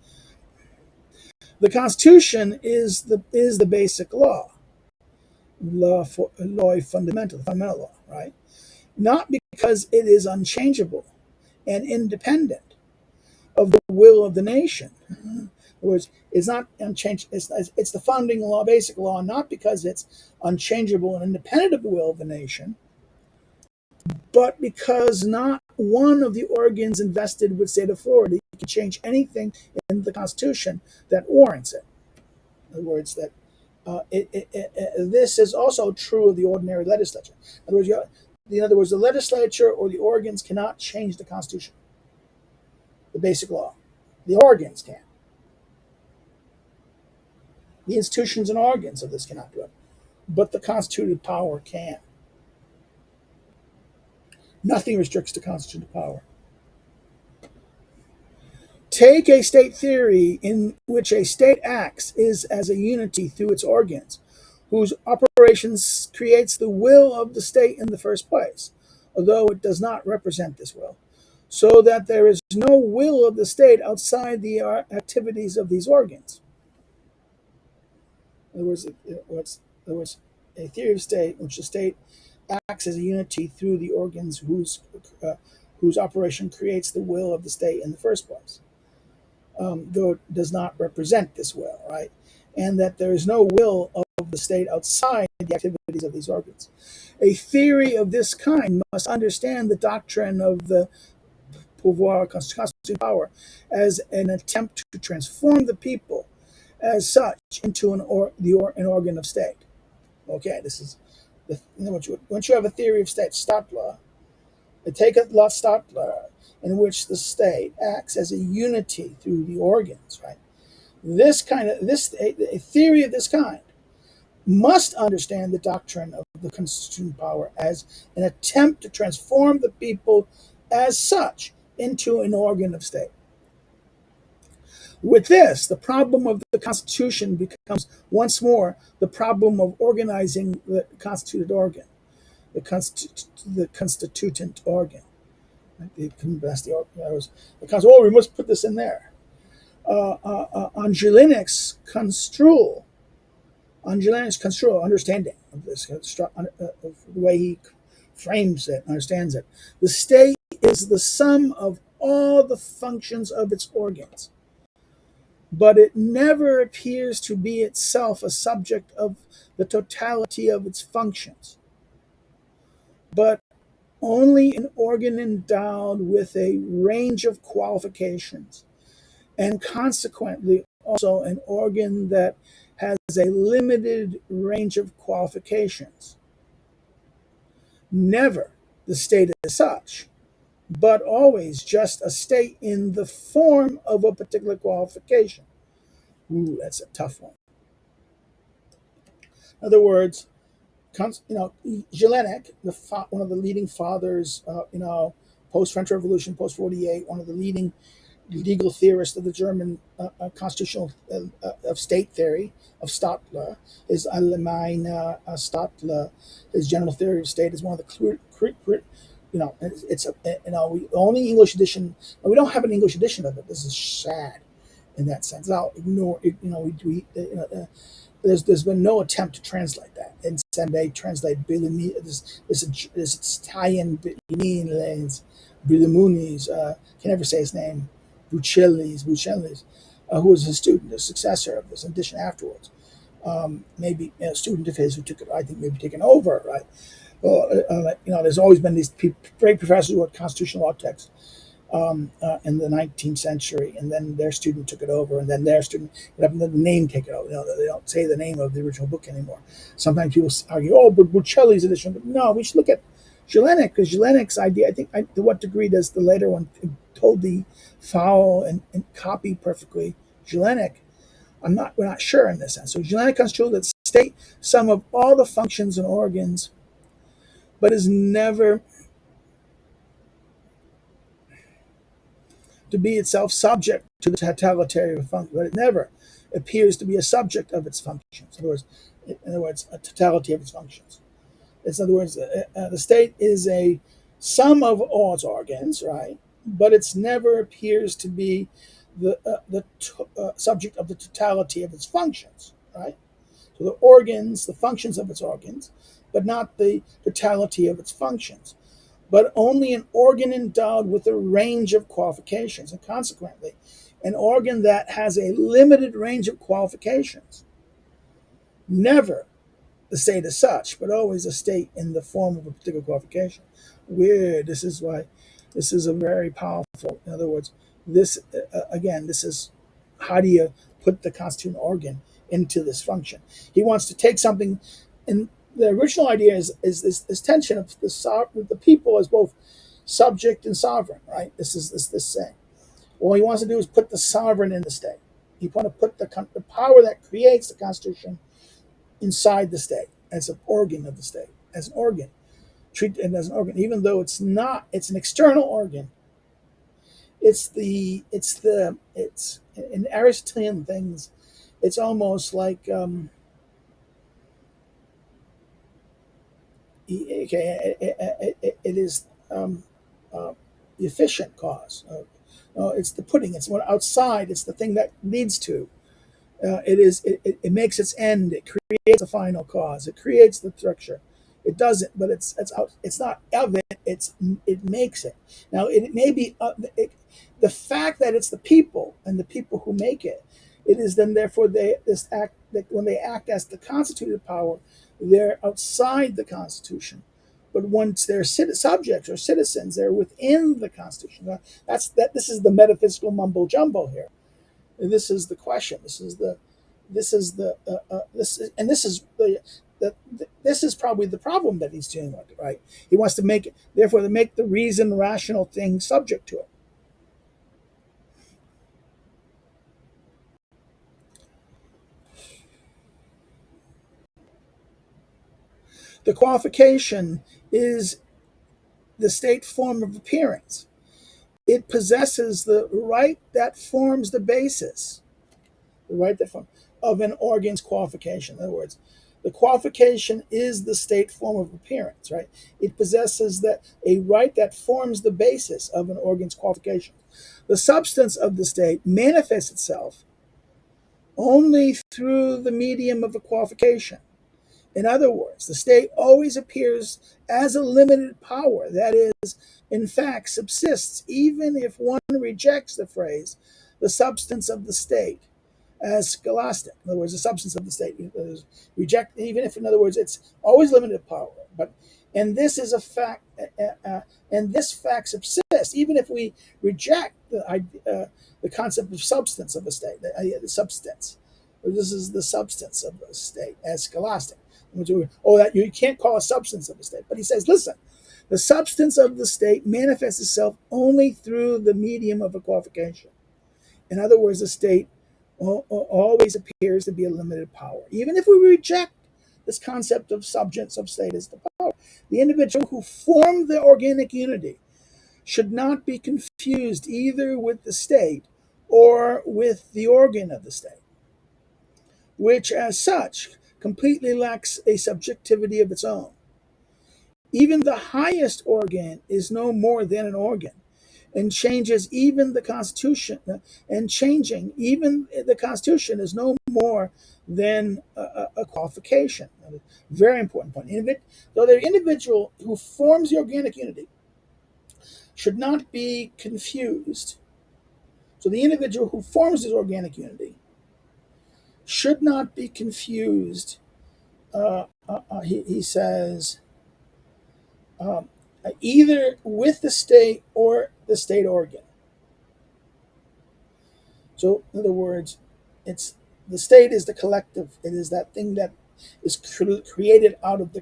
The Constitution is the basic law, law fundamental law, right? Not because it is unchangeable and independent of the will of the nation. In other words, it's not unchanged. It's the founding law, basic law, not because it's unchangeable and independent of the will of the nation, but because not one of the organs invested with state authority can change anything in the Constitution that warrants it. In other words, that this is also true of the ordinary legislature. In other words, the legislature or the organs cannot change the Constitution, the basic law. The organs can. The institutions and organs of this cannot do it, but the constituted power can. Nothing restricts the constituted power. Take a state theory in which a state acts is as a unity through its organs, whose operations creates the will of the state in the first place, although it does not represent this will, so that there is no will of the state outside the activities of these organs. In other words, a theory of state in which the state acts as a unity through the organs whose operation creates the will of the state in the first place, though it does not represent this will, right? And that there is no will of the state outside the activities of these organs. A theory of this kind must understand the doctrine of the pouvoir, constituted power, as an attempt to transform the people as such into an organ of state. Okay, this is once you have a theory of state, Stadtler, take a law Stadtler in which the state acts as a unity through the organs, right? A theory of this kind must understand the doctrine of the constituted power as an attempt to transform the people as such into an organ of state. With this, the problem of the Constitution becomes once more the problem of organizing the constituted organ, the constituent organ. We must put this in there. Angelinek's construal understanding of this, of the way he frames it, understands it. The state is the sum of all the functions of its organs, but it never appears to be itself a subject of the totality of its functions, but only an organ endowed with a range of qualifications, and consequently also an organ that has a limited range of qualifications. Never the state as such, but always just a state in the form of a particular qualification. Ooh, that's a tough one. In other words, Jelinek, one of the leading fathers, post-French Revolution, post-48, one of the leading legal theorists of the German constitutional of state theory of Stadtler, is Allgemeine Stadtler. His general theory of state is one of the only English edition. We don't have an English edition of it. This is sad in that sense. I'll ignore it. there's been no attempt to translate that. Instead, they translate this Italian Bilimunis, can never say his name, Bucellis, who was his student, a successor of this edition afterwards. Maybe a student of his who took it, I think, maybe taken over, right? Well, there's always been these great professors who wrote constitutional law texts in the 19th century, and then their student took it over, and then their student, and then the name take it over. They don't say the name of the original book anymore. Sometimes people argue, oh, but Bucelli's edition. But no, we should look at Jelinek, because Jelenek's idea, I think, to what degree does the later one totally follow and copy perfectly Jelinek? We're not sure in this sense. So Jelinek constitutes that state sum of all the functions and organs, but is never to be itself subject to the totalitarian function, but it never appears to be a subject of its functions. In other words, a totality of its functions. In other words, the state is a sum of all its organs, right? But it's never appears to be the subject of the totality of its functions, right? So the organs, the functions of its organs, but not the totality of its functions, but only an organ endowed with a range of qualifications, and consequently, an organ that has a limited range of qualifications. Never the state as such, but always a state in the form of a particular qualification. Weird. This is why this is a very powerful. In other words, this is how do you put the constituent organ into this function? He wants to take something, and the original idea is this tension of the people as both subject and sovereign, right? This is this saying. All he wants to do is put the sovereign in the state. He wants to put the power that creates the Constitution inside the state as an organ of the state, as an organ, treat it as an organ, even though it's not. It's an external organ. It's in Aristotelian things. It's almost like it is the efficient cause. It's the pudding. It's what outside. It's the thing that leads to. It makes its end. It creates a final cause. It creates the structure. It doesn't, but it's out. It's not of it. It makes it. Now it may be the fact that it's the people and the people who make it. It is then therefore this act that when they act as the constituted power, they're outside the Constitution. But once they're subjects or citizens, they're within the Constitution. This is the metaphysical mumbo jumbo here. And this is the question. This is probably the problem that he's dealing with, right? He wants to make it, therefore, to make the reason rational thing subject to it. The qualification is the state form of appearance. It possesses the right that forms the basis, the right that forms of an organ's qualification. In other words, the qualification is the state form of appearance, right? It possesses a right that forms the basis of an organ's qualification. The substance of the state manifests itself only through the medium of a qualification. In other words, the state always appears as a limited power that is, in fact, subsists, even if one rejects the phrase, the substance of the state, as scholastic. In other words, the substance of the state reject, even if, in other words, it's always limited power. But and this is a fact, and this fact subsists, even if we reject the concept of substance of a state, the substance. This is the substance of a state as scholastic. That you can't call a substance of a state. But he says, listen, the substance of the state manifests itself only through the medium of a qualification. In other words, the state always appears to be a limited power. Even if we reject this concept of substance of state as the power, the individual who formed the organic unity should not be confused either with the state or with the organ of the state, which as such completely lacks a subjectivity of its own. Even the highest organ is no more than an organ, and changes even the Constitution, and changing even the Constitution is no more than a qualification. Very important point. Though the individual who forms the organic unity should not be confused. So the individual who forms this organic unity should not be confused. He says, um, either with the state or the state organ. So, in other words, it's the state is the collective. It is that thing that is created out of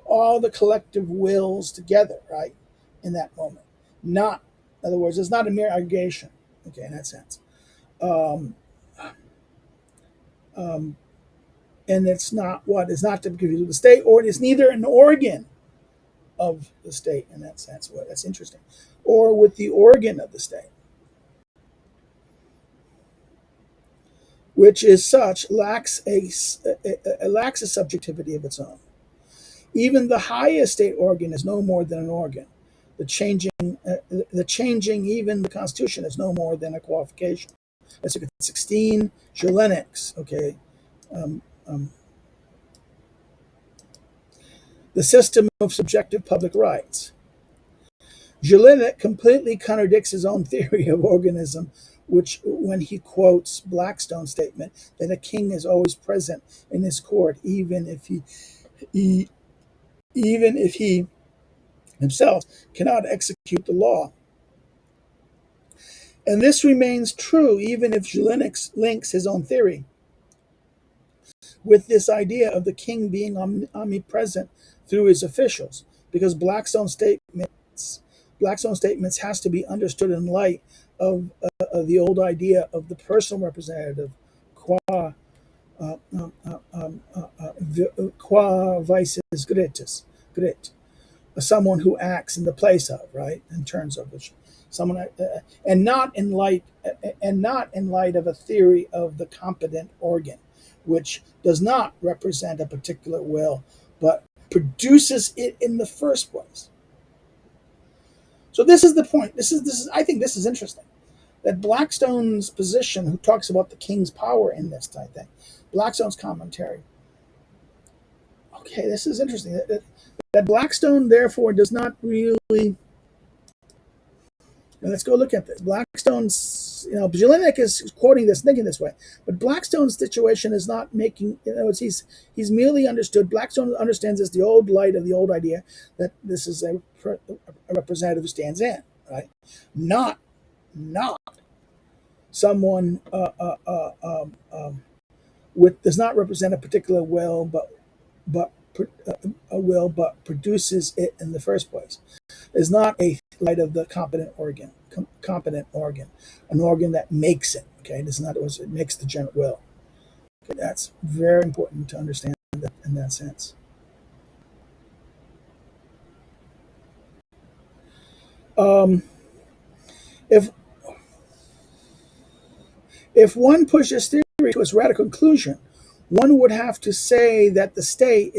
all the collective wills together, right? In that moment, not, in other words, it's not a mere aggregation. Okay, in that sense, um, um, and it's not what is not to be confused with the state, or it is neither an organ of the state in that sense. Well, that's interesting, or with the organ of the state, which is such lacks a subjectivity of its own. Even the highest state organ is no more than an organ. The changing, even the Constitution is no more than a qualification. Let's look at 16, Jelinek. Okay, um, um, the system of subjective public rights. Jelinek completely contradicts his own theory of organism, which, when he quotes Blackstone's statement that a king is always present in his court, even if he himself cannot execute the law. And this remains true even if Jelinek links his own theory with this idea of the king being omnipresent through his officials, because Blackstone's statements has to be understood in light of the old idea of the personal representative, qua vices grit, someone who acts in the place of, right, in terms of which someone, and not in light of a theory of the competent organ, which does not represent a particular will, but produces it in the first place. So this is the point. This is I think this is interesting. That Blackstone's position, who talks about the king's power in this type thing, Blackstone's commentary. Okay, this is interesting. That Blackstone, therefore, does not really. And let's go look at this. Blackstone's, Jelinek is quoting this, thinking this way, but Blackstone's situation is not making. He's merely understood. Blackstone understands as the old light of the old idea that this is a representative who stands in, right? Not someone does not represent a particular will, but a will, but produces it in the first place. Is not a light of the competent organ, an organ that makes it. Okay, it's not it makes the general will. Okay, that's very important to understand that in that sense. Um, if if one pushes theory to its radical conclusion, one would have to say that the state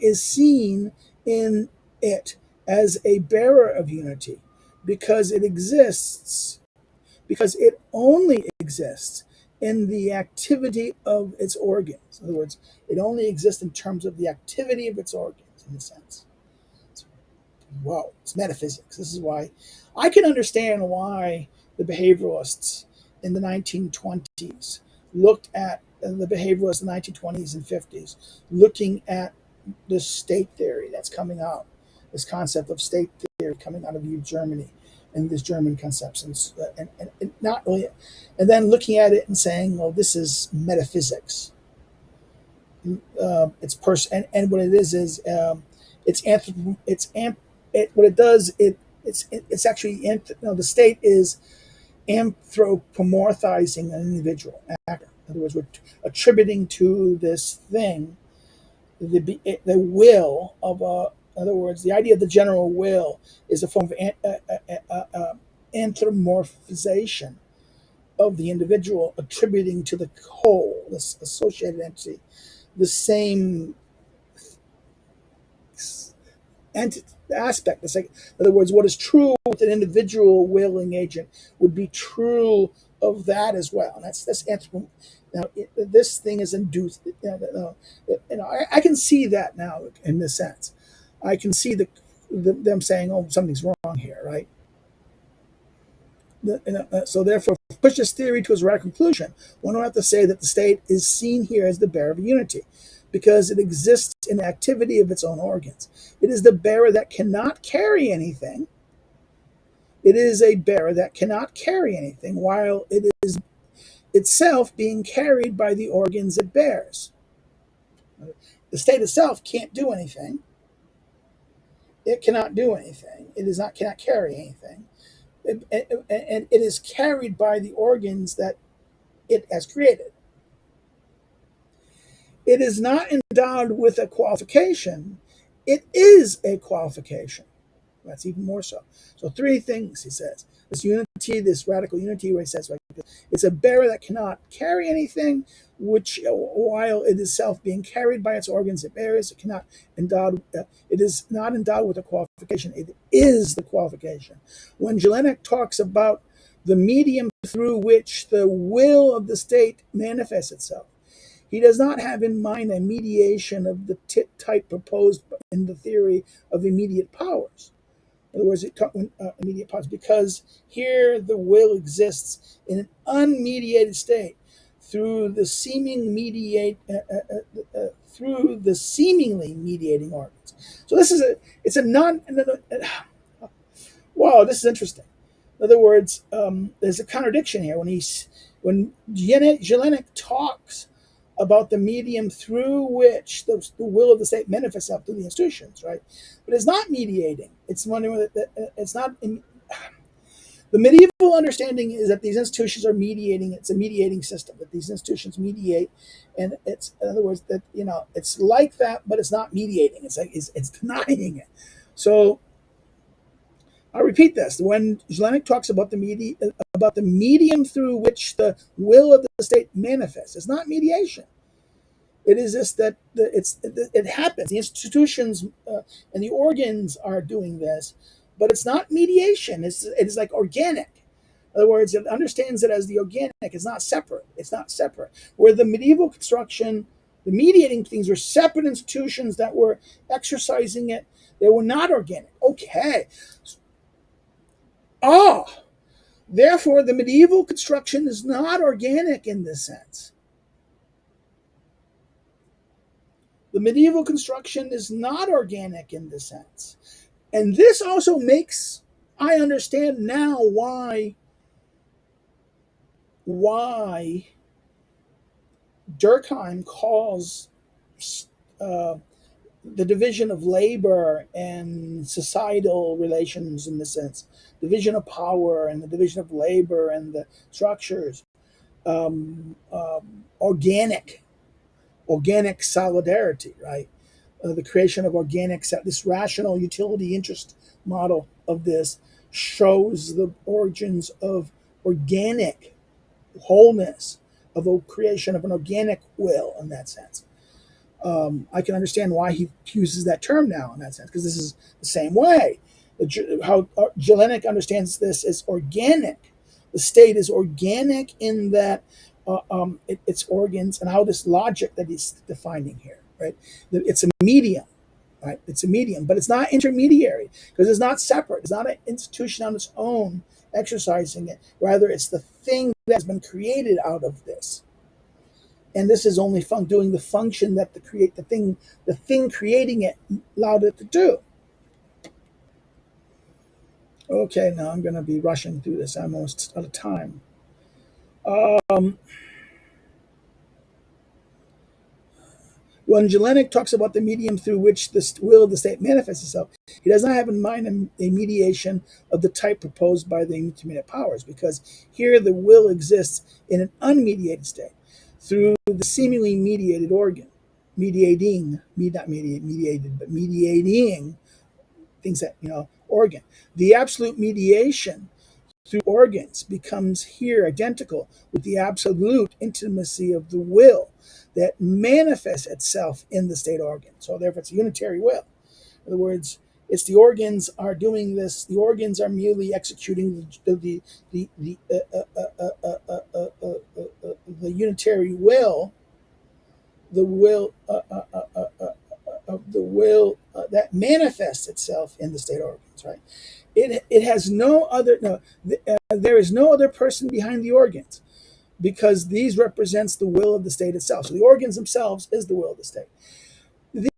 is seen in it as a bearer of unity, because it only exists in the activity of its organs. In other words, it only exists in terms of the activity of its organs, in a sense. Wow, it's metaphysics. This is why I can understand why the behavioralists in the 1920s looked at the behavioralists in the 1920s and 50s, looking at this state theory that's coming out, this concept of state theory coming out of Germany, and this German conceptions, and not really, and then looking at it and saying, "Well, this is metaphysics." It's and what it is it's anthrop- it's amp, it, what it does it's actually the state is anthropomorphizing an individual actor. In other words, we're attributing to this thing the will of a. In other words, the idea of the general will is a form of anthropomorphization of the individual, attributing to the whole, this associated entity, the same aspect. It's like, in other words, what is true with an individual willing agent would be true of that as well. And that's now this thing is induced. I can see that now in this sense. I can see them saying, "Oh, something's wrong here," right? So therefore, push this theory to its right conclusion, one will have to say that the state is seen here as the bearer of unity, because it exists in the activity of its own organs. It is the bearer that cannot carry anything. It is a bearer that cannot carry anything, while it is itself being carried by the organs it bears. The state itself can't do anything. It cannot do anything. It is not cannot carry anything, and it is carried by the organs that it has created. It is not endowed with a qualification. It is a qualification. That's even more so. So three things, he says. This unity, this radical unity, where he says, like, it's a bearer that cannot carry anything, which while it is self being carried by its organs it bears, it is not endowed with a qualification. It is the qualification. When Jelinek talks about the medium through which the will of the state manifests itself, he does not have in mind a mediation of the type proposed in the theory of immediate powers. In other words, immediate powers, because here the will exists in an unmediated state through the through the seemingly mediating organs. So it's a non. Wow, this is interesting. In other words, there's a contradiction here when Jelinek talks about the medium through which the will of the state manifests up through the institutions, right? But it's not mediating. It's wondering that it's not. The medieval understanding is that these institutions are mediating. It's a mediating system that these institutions mediate, and it's, in other words, that it's like that, but it's not mediating. It's like it's denying it. So I'll repeat this. When Jelinek talks about the medium through which the will of the state manifests, it's not mediation. It is just that it happens. The institutions and the organs are doing this, but it's not mediation. It's like organic. In other words, it understands it as the organic. It's not separate. It's not separate. Where the medieval construction, the mediating things were separate institutions that were exercising it. They were not organic. Okay. Oh, therefore, the medieval construction is not organic in this sense. The medieval construction is not organic in this sense. And this also makes I understand now why Durkheim calls uh, the division of labor and societal relations, in the sense, division of power and the division of labor and the structures, organic solidarity, right? The creation of this rational utility interest model of this shows the origins of organic wholeness, of a creation of an organic will in that sense. I can understand why he uses that term now in that sense, because this is the same way. How Jelinek understands this as organic. The state is organic in that its organs, and how this logic that he's defining here, right? It's a medium, right? It's a medium, but it's not intermediary because it's not separate. It's not an institution on its own exercising it. Rather, it's the thing that's been created out of this. And this is only doing the function that the thing creating it allowed it to do. Okay, now I'm going to be rushing through this. I'm almost out of time. When Jelinek talks about the medium through which the will of the state manifests itself, he does not have in mind a mediation of the type proposed by the intermediate powers, because here the will exists in an unmediated state through the seemingly mediated organ, not mediated, but mediating things that, organ. The absolute mediation through organs becomes here identical with the absolute intimacy of the will that manifests itself in the state organ. So therefore it's a unitary will. In other words, It's the organs are doing this. The organs are merely executing the unitary will, the will of the will that manifests itself in the state organs. Right. It has no other no. There is no other person behind the organs, because these represents the will of the state itself. So the organs themselves is the will of the state.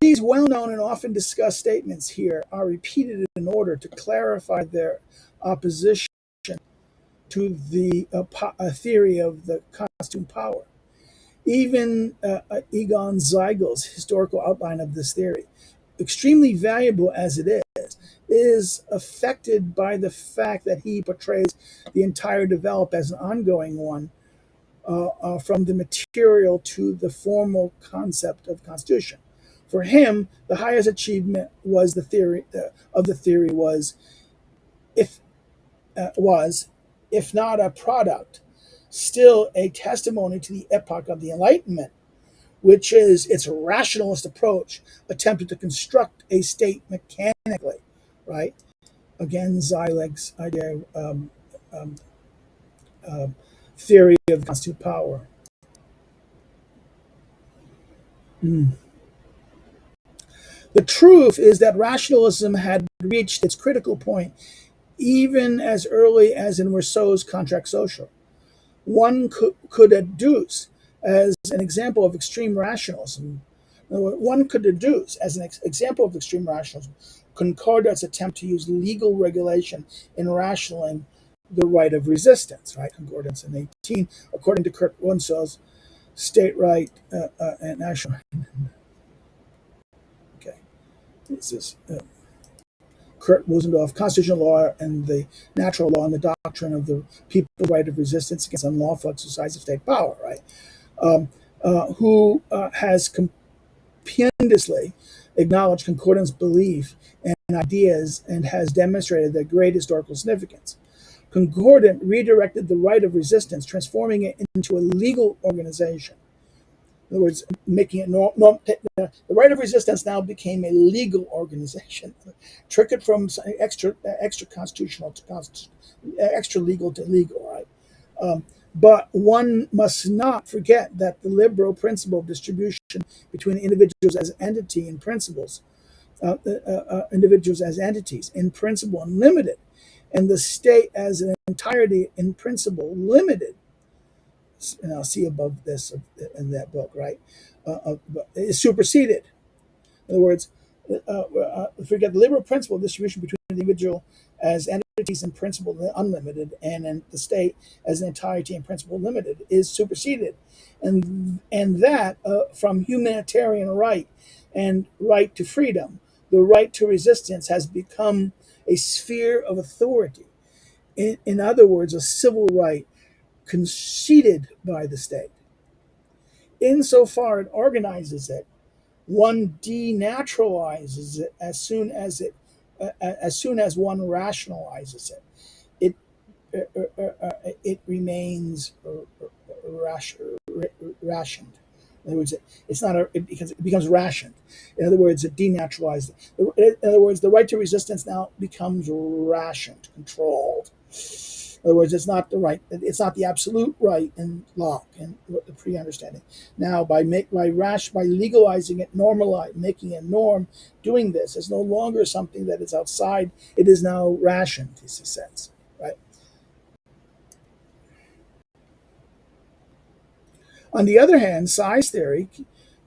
These well-known and often discussed statements here are repeated in order to clarify their opposition to the theory of the constituting power. Even Egon Zeigel's historical outline of this theory, extremely valuable as it is affected by the fact that he portrays the entire develop as an ongoing one, from the material to the formal concept of constitution. For him, the highest achievement was the theory of the theory if was, if not a product, still a testimony to the epoch of the Enlightenment, which is its rationalist approach attempted to construct a state mechanically, right? Again, Zeileg's idea um, theory of constituted power. Mm. The truth is that rationalism had reached its critical point even as early as in Rousseau's Contract Social. One could adduce as an example of extreme rationalism. One could deduce as an example of extreme rationalism Concordant's attempt to use legal regulation in rationaling the right of resistance, right? Concordance in 18, according to Kurt Wunsel's State Right and National. Okay, this is Kurt Wusendorf, Constitutional Law and the Natural Law and the Doctrine of the People's Right of Resistance Against Unlawful Exercise of State Power, right? Who has compendiously acknowledged concordance belief and ideas and has demonstrated their great historical significance. Concordant redirected the right of resistance, transforming it into a legal organization. In other words, making it the right of resistance now became a legal organization. Trick it from extra constitutional to extra legal to legal, right? But one must not forget that the liberal principle of distribution between individuals as entity and principles, individuals as entities in principle and limited, and the state as an entirety in principle limited, and I'll see above this in that book, right? Is superseded. In other words, forget the liberal principle of distribution between the individual as entities in principle unlimited, and in the state as an entirety in principle limited is superseded, and that from humanitarian right and right to freedom, the right to resistance has become a sphere of authority. In other words, a civil right conceded by the state. Insofar it organizes it, one denaturalizes it as soon as one rationalizes it. It it remains rationed. In other words, it's not it becomes rationed. In other words, it denaturalized. In other words, the right to resistance now becomes rationed, controlled. In other words, it's not the right. It's not the absolute right in Locke and the pre-understanding. Now, by legalizing it, making it norm, doing this is no longer something that is outside. It is now rationed. He says, right. On the other hand, size theory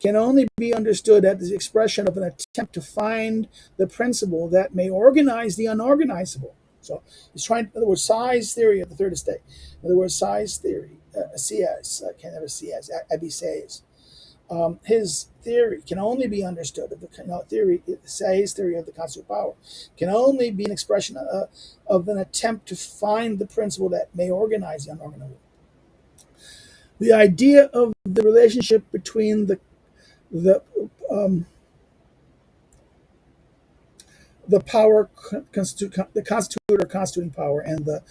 can only be understood as the expression of an attempt to find the principle that may organize the unorganizable. So he's trying, in other words, size theory of the third estate. In other words, size theory, CS, I can't ever CS, Abby says. His theory can only be understood of the theory, Say's theory of the constitutional power, can only be an expression of an attempt to find the principle that may organize the unorganizable. The idea of the relationship between the um, the power the constituted or constituting power and the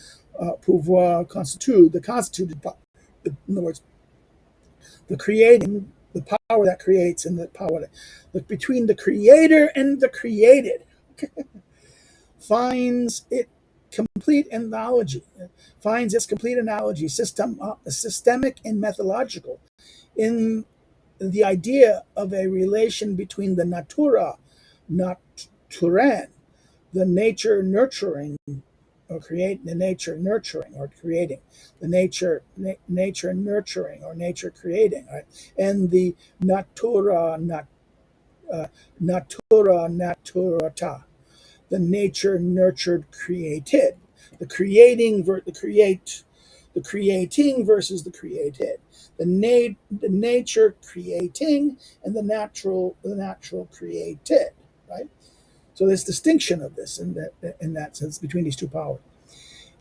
pouvoir constitute, the constituted power. In other words, the creating, the power that creates, and the power between the creator and the created. finds it complete analogy, finds its complete analogy, systemic and methodological, in the idea of a relation between the natura, naturen, the nature nurturing or create the nature nurturing or creating the nature nurturing or nature creating, right, and the natura naturata, the nature nurtured created, the the creating versus the created, the nature creating and the natural created, right. So there's distinction of this in that sense between these two powers.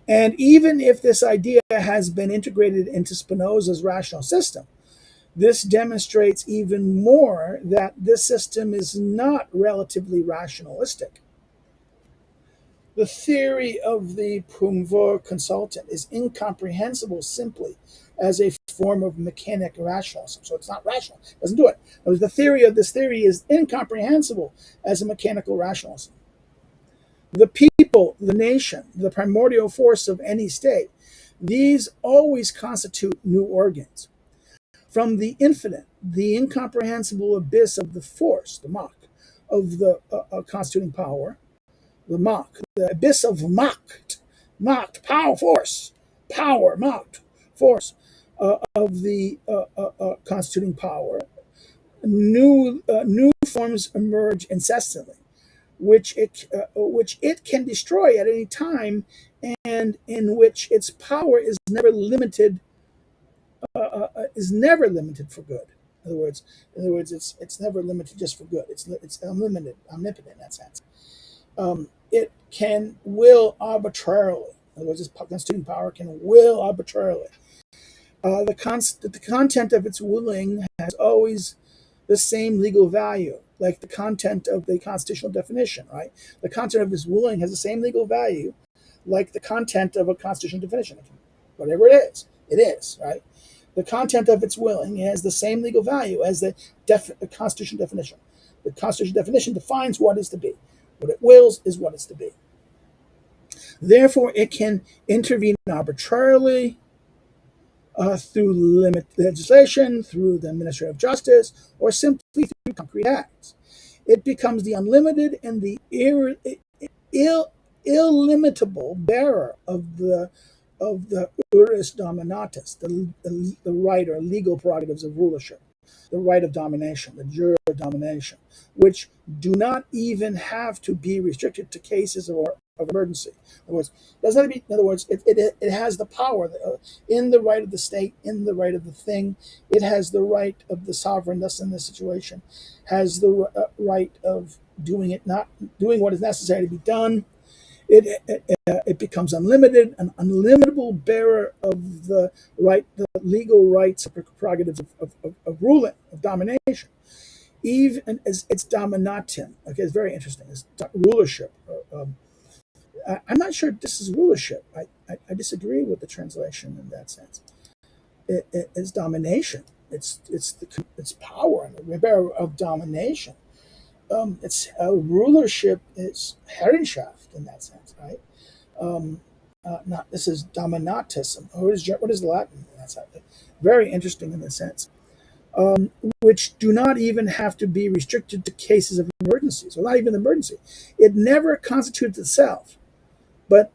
And even if this idea has been integrated into Spinoza's rational system, this demonstrates even more that this system is not relatively rationalistic. The theory of the Prumvor consultant is incomprehensible simply as a form of mechanic rationalism. So it's not rational, it doesn't do it. The theory of this theory is incomprehensible as a mechanical rationalism. The people, the nation, the primordial force of any state, these always constitute new organs. From the infinite, the incomprehensible abyss of the force, the Mach, of the constituting power, the Mach, the abyss of Macht, power, force, power, Macht, force of the constituting power, new forms emerge incessantly, which it can destroy at any time, and in which its power is never limited for good. In other words, it's never limited just for good. It's unlimited, omnipotent in that sense. It can will arbitrarily. In other words, this constituting power can will arbitrarily. The content of its willing has always the same legal value, like the content of the constitutional definition, right? The content of its willing has the same legal value, like the content of a constitutional definition. Whatever it is, right? The content of its willing has the same legal value as the constitutional definition. The constitutional definition defines what is to be. What it wills is what is to be. Therefore, it can intervene arbitrarily through legislation, through the administrative justice, or simply through concrete acts. It becomes the unlimited and the illimitable bearer of the uris dominatus, the right or legal prerogatives of rulership, the right of domination, the jure of domination, which do not even have to be restricted to cases of emergency. In other words, it doesn't have to be. In other words, it has the power in the right of the state, in the right of the thing. It has the right of the sovereign, thus in this situation, has the right of doing what is necessary to be done. It becomes unlimited, an unlimitable bearer of the legal rights, prerogatives of ruling, of domination, even as its dominatum. Okay, it's very interesting. It's rulership. I'm not sure this is rulership. I disagree with the translation in that sense. It's domination. It's power and the bearer of domination. It's rulership. It's Herrschaft in that sense, right? Not this is dominatism. What is Latin? That's very interesting in this sense. Which do not even have to be restricted to cases of emergencies, or not even emergency. It never constitutes itself, but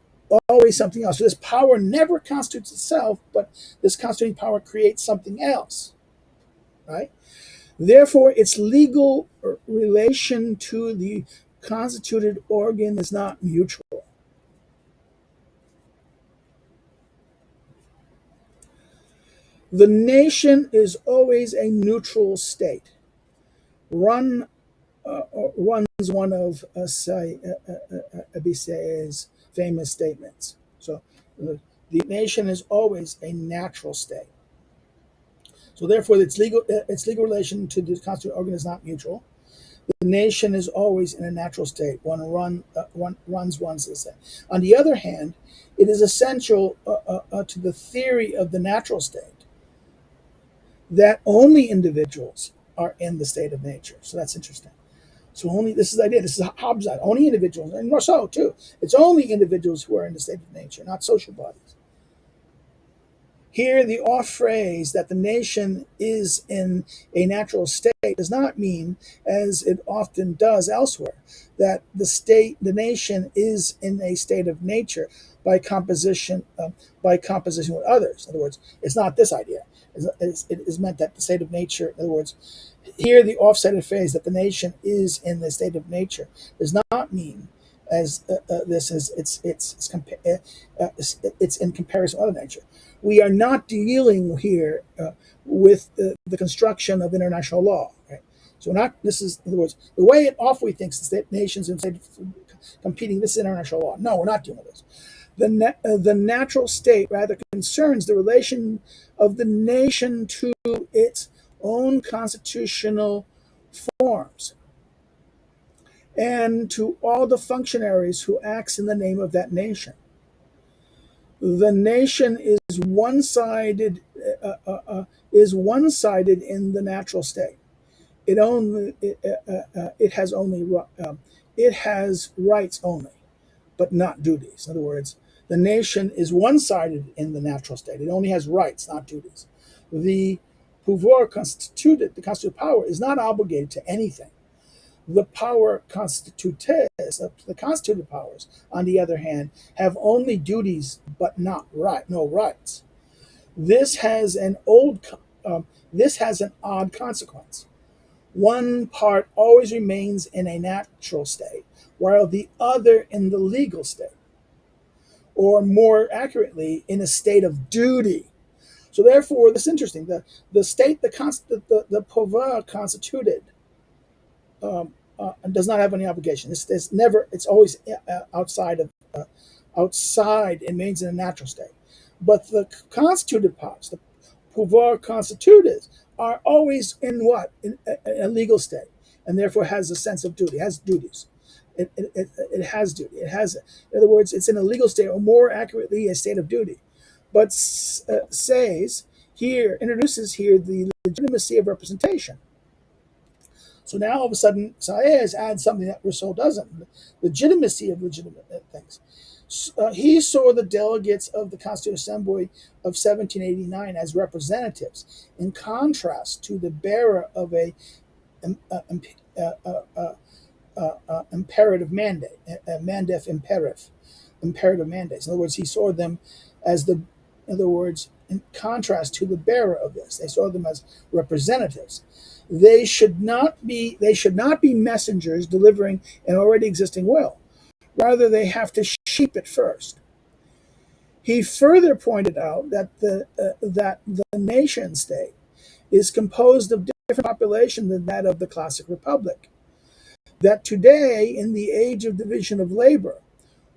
always something else. So this power never constitutes itself, but this constituting power creates something else, right? Therefore, its legal relation to the constituted organ is not mutual. The nation is always a neutral state. Runs one of Abisse's famous statements. So the nation is always a natural state. So therefore, its legal relation to the constituted organ is not mutual. The nation is always in a natural state. One runs one's state. On the other hand, it is essential to the theory of the natural state that only individuals are in the state of nature. So that's interesting. So only, this is the idea, this is Hobbes' idea, only individuals, and Rousseau too. It's only individuals who are in the state of nature, not social bodies. Here, the off phrase that the nation is in a natural state does not mean, as it often does elsewhere, that the nation is in a state of nature by composition, with others. In other words, it's not this idea. It is meant that the state of nature, in other words, here the offsetted phrase that the nation is in the state of nature does not mean as this is it's in comparison with other nature. We are not dealing here with the construction of international law. Right? So we're not. This is, in other words, the way it awfully thinks is that nations and state competing. This is international law. No, we're not dealing with this. The natural state rather concerns the relation of the nation to its own constitutional forms and to all the functionaries who acts in the name of that nation. The nation is one-sided in the natural state. It has rights only, but not duties. In other words, the nation is one-sided in the natural state. It only has rights, not duties. The pouvoir constituted, the constituted power, is not obligated to anything. The power constitutes, the constituted powers, on the other hand, have only duties but no rights. This has an odd consequence. One part always remains in a natural state, while the other in the legal state, or more accurately, in a state of duty. So therefore, this is interesting. The state, the pouvoir constituted, does not have any obligation. It's always outside it remains in a natural state. But the constituted powers, the pouvoir constituted, are always in what? In a legal state, and therefore has a sense of duty, has duties. It has duty. It has, in other words, it's in a legal state, or more accurately, a state of duty. But introduces here the legitimacy of representation. So now all of a sudden, Saez adds something that Rousseau doesn't: legitimacy of legitimate things. He saw the delegates of the Constituent Assembly of 1789 as representatives, in contrast to the bearer of a imperative mandate, imperative mandates. In other words, he saw them as in contrast to the bearer of this, they saw them as representatives. They should not be messengers delivering an already existing will. Rather, they have to shape it first. He further pointed out that the nation state is composed of different population than that of the classic republic. That today, in the age of division of labor,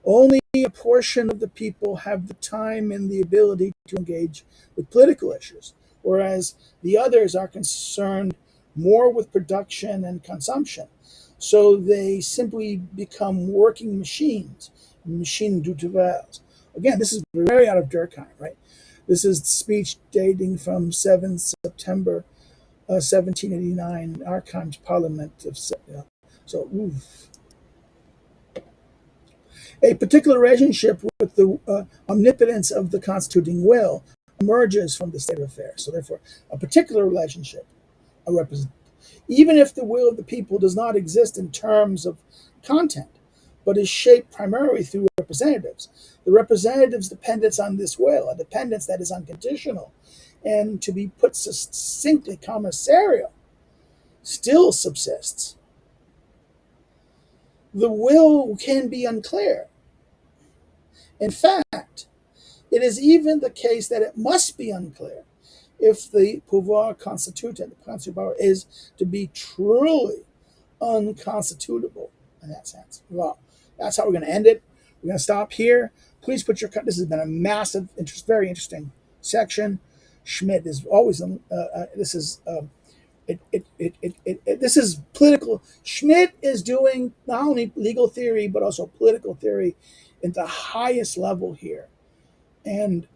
only a portion of the people have the time and the ability to engage with political issues, whereas the others are concerned more with production and consumption. So they simply become working machines, machine du travail. Again, this is very out of Durkheim, right? This is speech dating from 7th September 1789, Archives Parliament of. A particular relationship with the omnipotence of the constituting will emerges from the state of affairs. So therefore, a particular relationship, even if the will of the people does not exist in terms of content, but is shaped primarily through representatives. The representatives' dependence on this will, a dependence that is unconditional, and to be put succinctly commissarial, still subsists. The will can be unclear. In fact, it is even the case that it must be unclear if the pouvoir constituted, the constituted power, is to be truly unconstitutable in that sense. Well, that's how we're going to end it. We're going to stop here. Please put your. This has been a massive, very interesting section. Schmitt is always. This is. This is political. Schmitt is doing not only legal theory but also political theory at the highest level here, and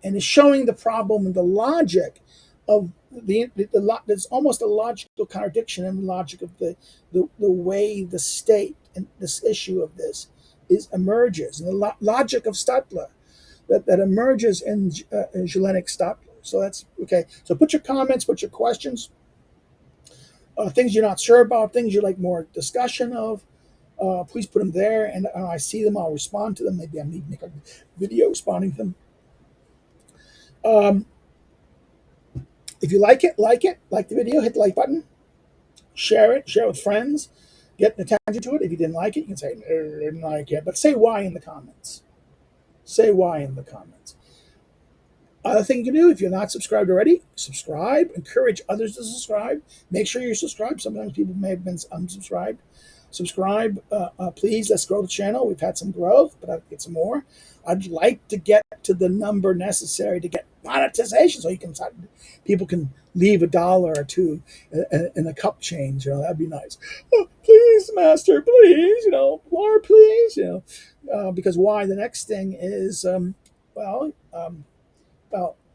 is showing the problem and the logic of there's almost a logical contradiction in the logic of the way the state and this issue of this is emerges, and the logic of Stadler that emerges in Hellenic Stadler. So that's okay. So put your comments, put your questions, things you're not sure about, things you like more discussion of. Please put them there, and I see them. I'll respond to them. Maybe I need to make a video responding to them. Um, if you like it, like the video, hit the like button, share it with friends, get attention to it. If you didn't like it, you can say, I didn't like it, but say why in the comments. Say why in the comments. Other thing you can do, if you're not subscribed already, subscribe. Encourage others to subscribe. Make sure you're subscribed. Sometimes people may have been unsubscribed. Subscribe, please. Let's grow the channel. We've had some growth, but I'd get some more. I'd like to get to the number necessary to get monetization, so you can people can leave $1 or $2 in a cup change. That'd be nice. Oh, please, master, please. Lord, please. Because why? The next thing is well.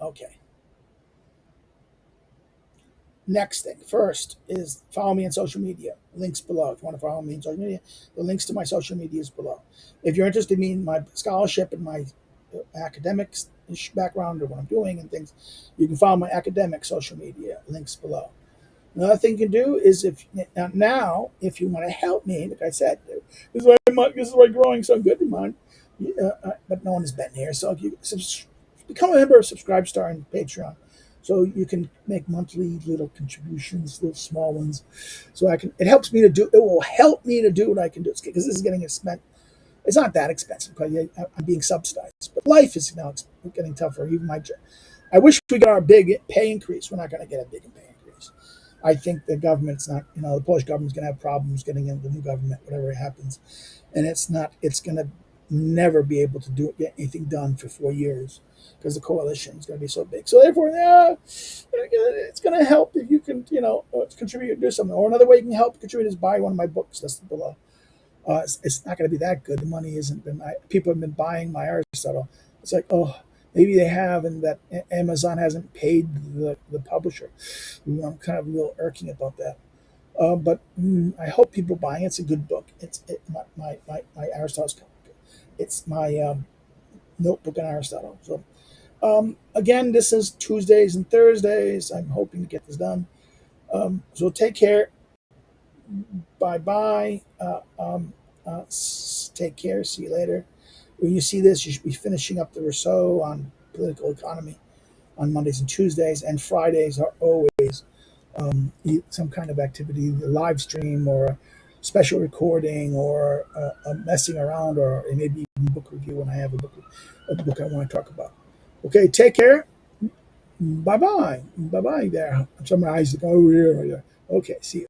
Okay. Next thing. First is follow me on social media. Links below. If you want to follow me on social media, the links to my social media is below. If you're interested in my scholarship and my academics background or what I'm doing and things, you can follow my academic social media. Links below. Another thing you can do is if you want to help me, like I said, this is why growing so good in mine. But no one has been here. So if you become a member of Subscribe Star and Patreon, so you can make monthly little contributions, little small ones. So it helps me to do. It will help me to do what I can do because this is getting expensive. It's not that expensive because I'm being subsidized, but life is now getting tougher. Even my job. I wish we got our big pay increase. We're not going to get a big pay increase. I think the government's not. The Polish government's going to have problems getting into the new government, whatever happens, and it's not. It's going to never be able to get anything done for 4 years because the coalition is going to be so big. So therefore, it's going to help if you can, contribute, do something. Or another way you can help contribute is buy one of my books. That's below. It's not going to be that good. The money isn't been. People have been buying my Aristotle. It's like, oh, maybe they have, and that Amazon hasn't paid the publisher. I'm kind of a little irking about that. But I hope people buying it. It's a good book. My Aristotle's. It's my notebook on Aristotle. So again, this is Tuesdays and Thursdays. I'm hoping to get this done. So take care. Bye bye. Take care. See you later. When you see this, you should be finishing up the Rousseau on political economy on Mondays and Tuesdays, and Fridays are always some kind of activity, a live stream or a special recording or a messing around or maybe even book review when I have a book I want to talk about. Okay, take care. Bye bye. Bye bye there. Some eyes go over here. Okay, see you.